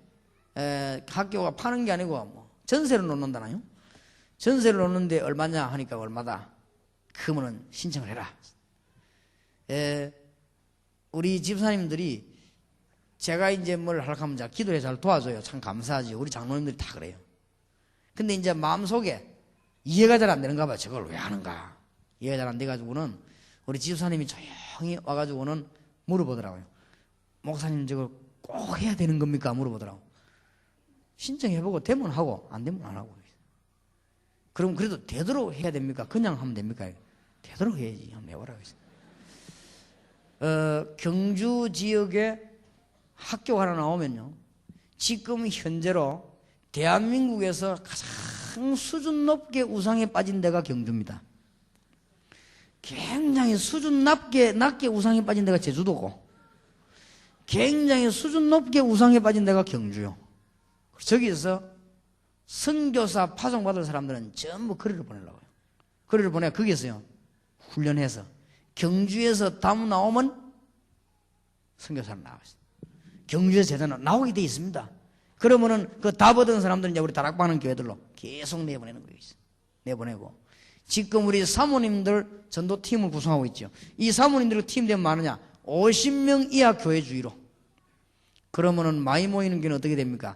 학교가 파는 게 아니고 뭐 전세를 놓는다나요? 전세를 놓는데 얼마냐 하니까 얼마다. 그러면은 신청을 해라. 우리 집사님들이 제가 이제 뭘 하려고 하면 기도에 잘 도와줘요. 참 감사하지. 우리 장로님들이 다 그래요. 근데 이제 마음속에 이해가 잘 안 되는가 봐. 저걸 왜 하는가. 이해가 잘 안 돼가지고는 우리 집사님이 조용히 와가지고는 물어보더라고요. 목사님 저걸 꼭 해야 되는 겁니까? 물어보더라고요. 신청해보고 되면 하고 안 되면 안 하고. 그럼 그래도 되도록 해야 됩니까? 그냥 하면 됩니까? 되도록 해야지. 한번 해보라고 했어요. 경주 지역에 학교가 하나 나오면요. 지금 현재로 대한민국에서 가장 수준 높게 우상에 빠진 데가 경주입니다. 굉장히 수준 낮게 우상에 빠진 데가 제주도고 굉장히 수준 높게 우상에 빠진 데가 경주요. 저기서 선교사 파송받을 사람들은 전부 거리를 보내려고 해요. 거리를 보내 거기서요. 훈련해서 경주에서 담 나오면 선교사는 나와있어요. 경주에서 제자는 나오게 돼 있습니다. 그러면은 그 답 얻은 사람들은 이제 우리 다락방하는 교회들로 계속 내보내는 거예요. 내보내고 지금 우리 사모님들 전도팀을 구성하고 있죠. 이 사모님들 팀 되면 많으냐? 50명 이하 교회 주위로. 그러면은 많이 모이는 교회는 어떻게 됩니까?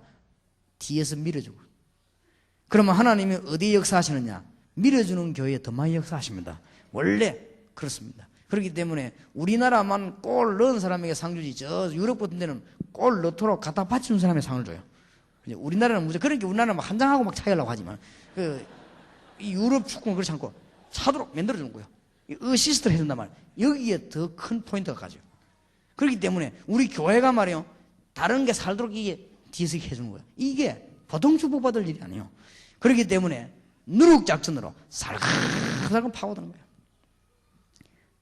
뒤에서 밀어주고 그러면 하나님이 어디에 역사하시느냐? 밀어주는 교회에 더 많이 역사하십니다. 원래 그렇습니다. 그렇기 때문에 우리나라만 골 넣은 사람에게 상 주지, 저 유럽 같은 데는 골 넣도록 갖다 바치는 사람의 상을 줘요. 우리나라는 무조건, 그러니까 우리나라는 막 한장하고 막 차이려고 하지만, 이 유럽 축구는 그렇지 않고 차도록 만들어주는 거예요. 어시스트를 해준단 말이에요. 여기에 더 큰 포인트가 가죠. 그렇기 때문에 우리 교회가 말이에요, 다른 게 살도록 이게 뒤에서 해주는 거예요. 이게 보통 축복받을 일이 아니에요. 그렇기 때문에 누룩작전으로 살금살금 파고드는 거예요.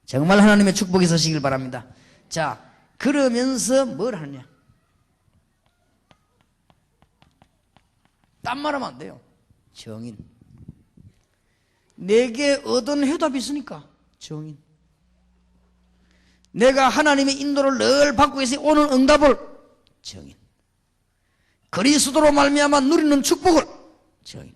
정말 하나님의 축복이 있으시길 바랍니다. 자, 그러면서 뭘 하느냐? 딴 말하면 안 돼요. 정인. 내게 얻은 해답이 있으니까 정인. 내가 하나님의 인도를 늘 받고 있으니 오늘 응답을 정인. 그리스도로 말미암아 누리는 축복을 정인.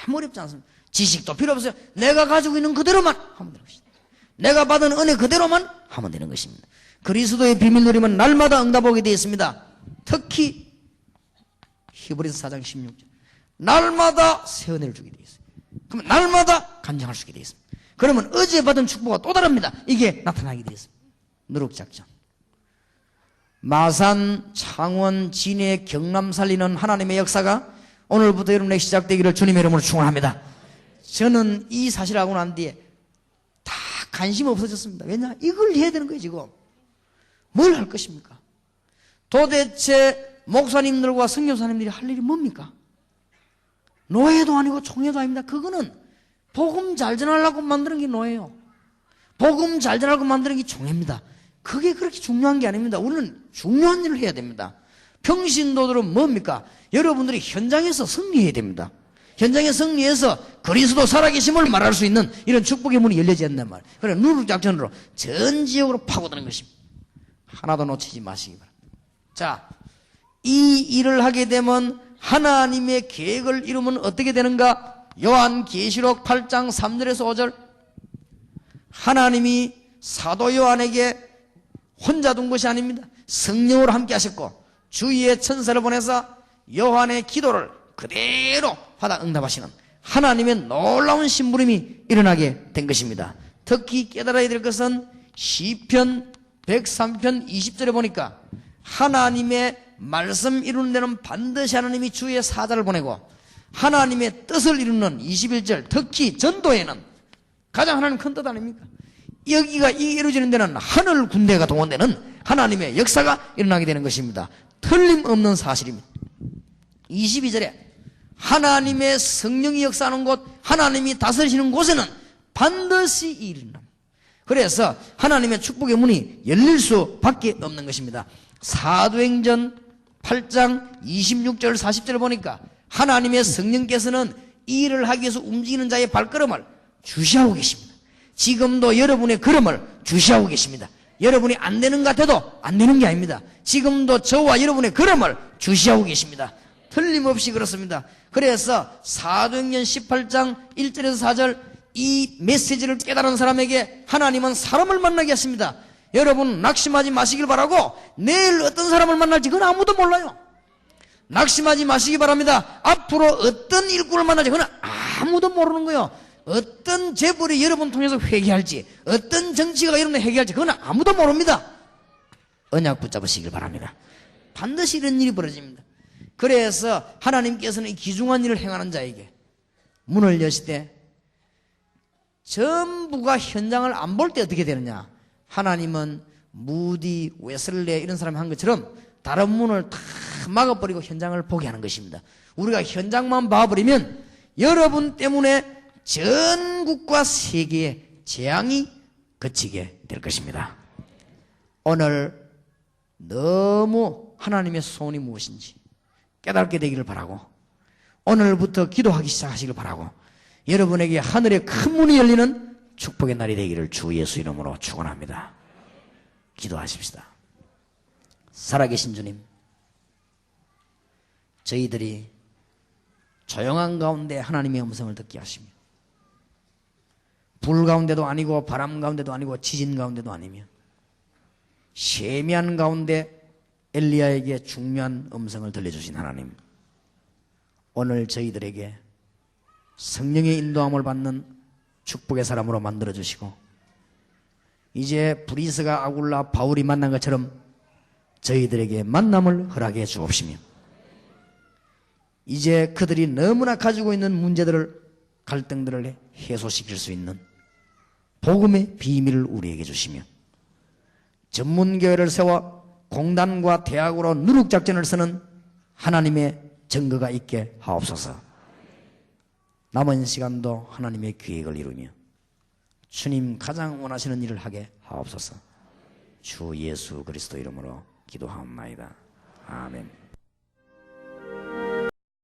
아무 어렵지 않습니다. 지식도 필요 없어요. 내가 가지고 있는 그대로만 하면 되는 것입니다. 내가 받은 은혜 그대로만 하면 되는 것입니다. 그리스도의 비밀 누리면 날마다 응답 오게 되어 있습니다. 특히 히브리서 4장 16절, 날마다 새 은혜를 주게 되어 있어요. 그러면 날마다 간증할 수 있게 되어 있습니다. 그러면 어제 받은 축복과 또 다릅니다. 이게 나타나게 되어 있습니다. 누룩작전. 마산, 창원, 진해, 경남 살리는 하나님의 역사가 오늘부터 여러분에게 시작되기를 주님의 이름으로 축원합니다. 저는 이 사실하고 난 뒤에 다 관심 없어졌습니다. 왜냐? 이걸 해야 되는 거예요. 지금 뭘 할 것입니까? 도대체 목사님들과 선교사님들이 할 일이 뭡니까? 노예도 아니고 총회도 아닙니다. 그거는 복음 잘 전하려고 만드는 게 노예요. 복음 잘 전하려고 만드는 게 총회입니다. 그게 그렇게 중요한 게 아닙니다. 우리는 중요한 일을 해야 됩니다. 평신도들은 뭡니까? 여러분들이 현장에서 승리해야 됩니다. 현장에 승리해서 그리스도 살아계심을 말할 수 있는 이런 축복의 문이 열려지 않는 말. 그래, 누룩작전으로 전 지역으로 파고드는 것입니다. 하나도 놓치지 마시기 바랍니다. 자, 이 일을 하게 되면 하나님의 계획을 이루면 어떻게 되는가? 요한계시록 8장 3절에서 5절. 하나님이 사도 요한에게 혼자 둔 것이 아닙니다. 성령으로 함께 하셨고 주위의 천사를 보내서 요한의 기도를 그대로 받아 응답하시는 하나님의 놀라운 심부름이 일어나게 된 것입니다. 특히 깨달아야 될 것은 시편 103편 20절에 보니까 하나님의 말씀 이루는 데는 반드시 하나님이 주의 사자를 보내고 하나님의 뜻을 이루는 21절, 특히 전도에는 가장 하나님 큰 뜻 아닙니까? 여기가 이루어지는 데는 하늘 군대가 동원되는 하나님의 역사가 일어나게 되는 것입니다. 틀림없는 사실입니다. 22절에 하나님의 성령이 역사하는 곳, 하나님이 다스리시는 곳에는 반드시 일어납니다. 그래서 하나님의 축복의 문이 열릴 수밖에 없는 것입니다. 사도행전 8장 26절 40절을 보니까 하나님의 성령께서는 이 일을 하기 위해서 움직이는 자의 발걸음을 주시하고 계십니다. 지금도 여러분의 걸음을 주시하고 계십니다. 여러분이 안 되는 것 같아도 안 되는 게 아닙니다. 지금도 저와 여러분의 걸음을 주시하고 계십니다. 틀림없이 그렇습니다. 그래서 사도행전 18장 1절에서 4절 이 메시지를 깨달은 사람에게 하나님은 사람을 만나게 했습니다. 여러분 낙심하지 마시길 바라고 내일 어떤 사람을 만날지 그건 아무도 몰라요. 낙심하지 마시기 바랍니다. 앞으로 어떤 일꾼을 만날지 그건 아무도 모르는 거예요. 어떤 재벌이 여러분 통해서 회개할지 어떤 정치가 여러분을 회개할지 그건 아무도 모릅니다. 언약 붙잡으시길 바랍니다. 반드시 이런 일이 벌어집니다. 그래서 하나님께서는 이 귀중한 일을 행하는 자에게 문을 여시되 전부가 현장을 안 볼 때 어떻게 되느냐? 하나님은 무디, 웨슬레 이런 사람이 한 것처럼 다른 문을 다 막아버리고 현장을 보게 하는 것입니다. 우리가 현장만 봐버리면 여러분 때문에 전국과 세계의 재앙이 그치게 될 것입니다. 오늘 너무 하나님의 소원이 무엇인지 깨닫게 되기를 바라고 오늘부터 기도하기 시작하시길 바라고 여러분에게 하늘의 큰 문이 열리는 축복의 날이 되기를 주 예수 이름으로 축원합니다. 기도하십시다. 살아계신 주님, 저희들이 조용한 가운데 하나님의 음성을 듣게 하시며 불 가운데도 아니고 바람 가운데도 아니고 지진 가운데도 아니며 세미한 가운데 엘리야에게 중요한 음성을 들려주신 하나님, 오늘 저희들에게 성령의 인도함을 받는 축복의 사람으로 만들어 주시고, 이제 브리스가 아굴라 바울이 만난 것처럼 저희들에게 만남을 허락해 주옵시며, 이제 그들이 너무나 가지고 있는 문제들을, 갈등들을 해소시킬 수 있는 복음의 비밀을 우리에게 주시며, 전문교회를 세워 공단과 대학으로 누룩작전을 쓰는 하나님의 증거가 있게 하옵소서. 남은 시간도 하나님의 계획을 이루며 주님 가장 원하시는 일을 하게 하옵소서. 주 예수 그리스도 이름으로 기도하옵나이다. 아멘.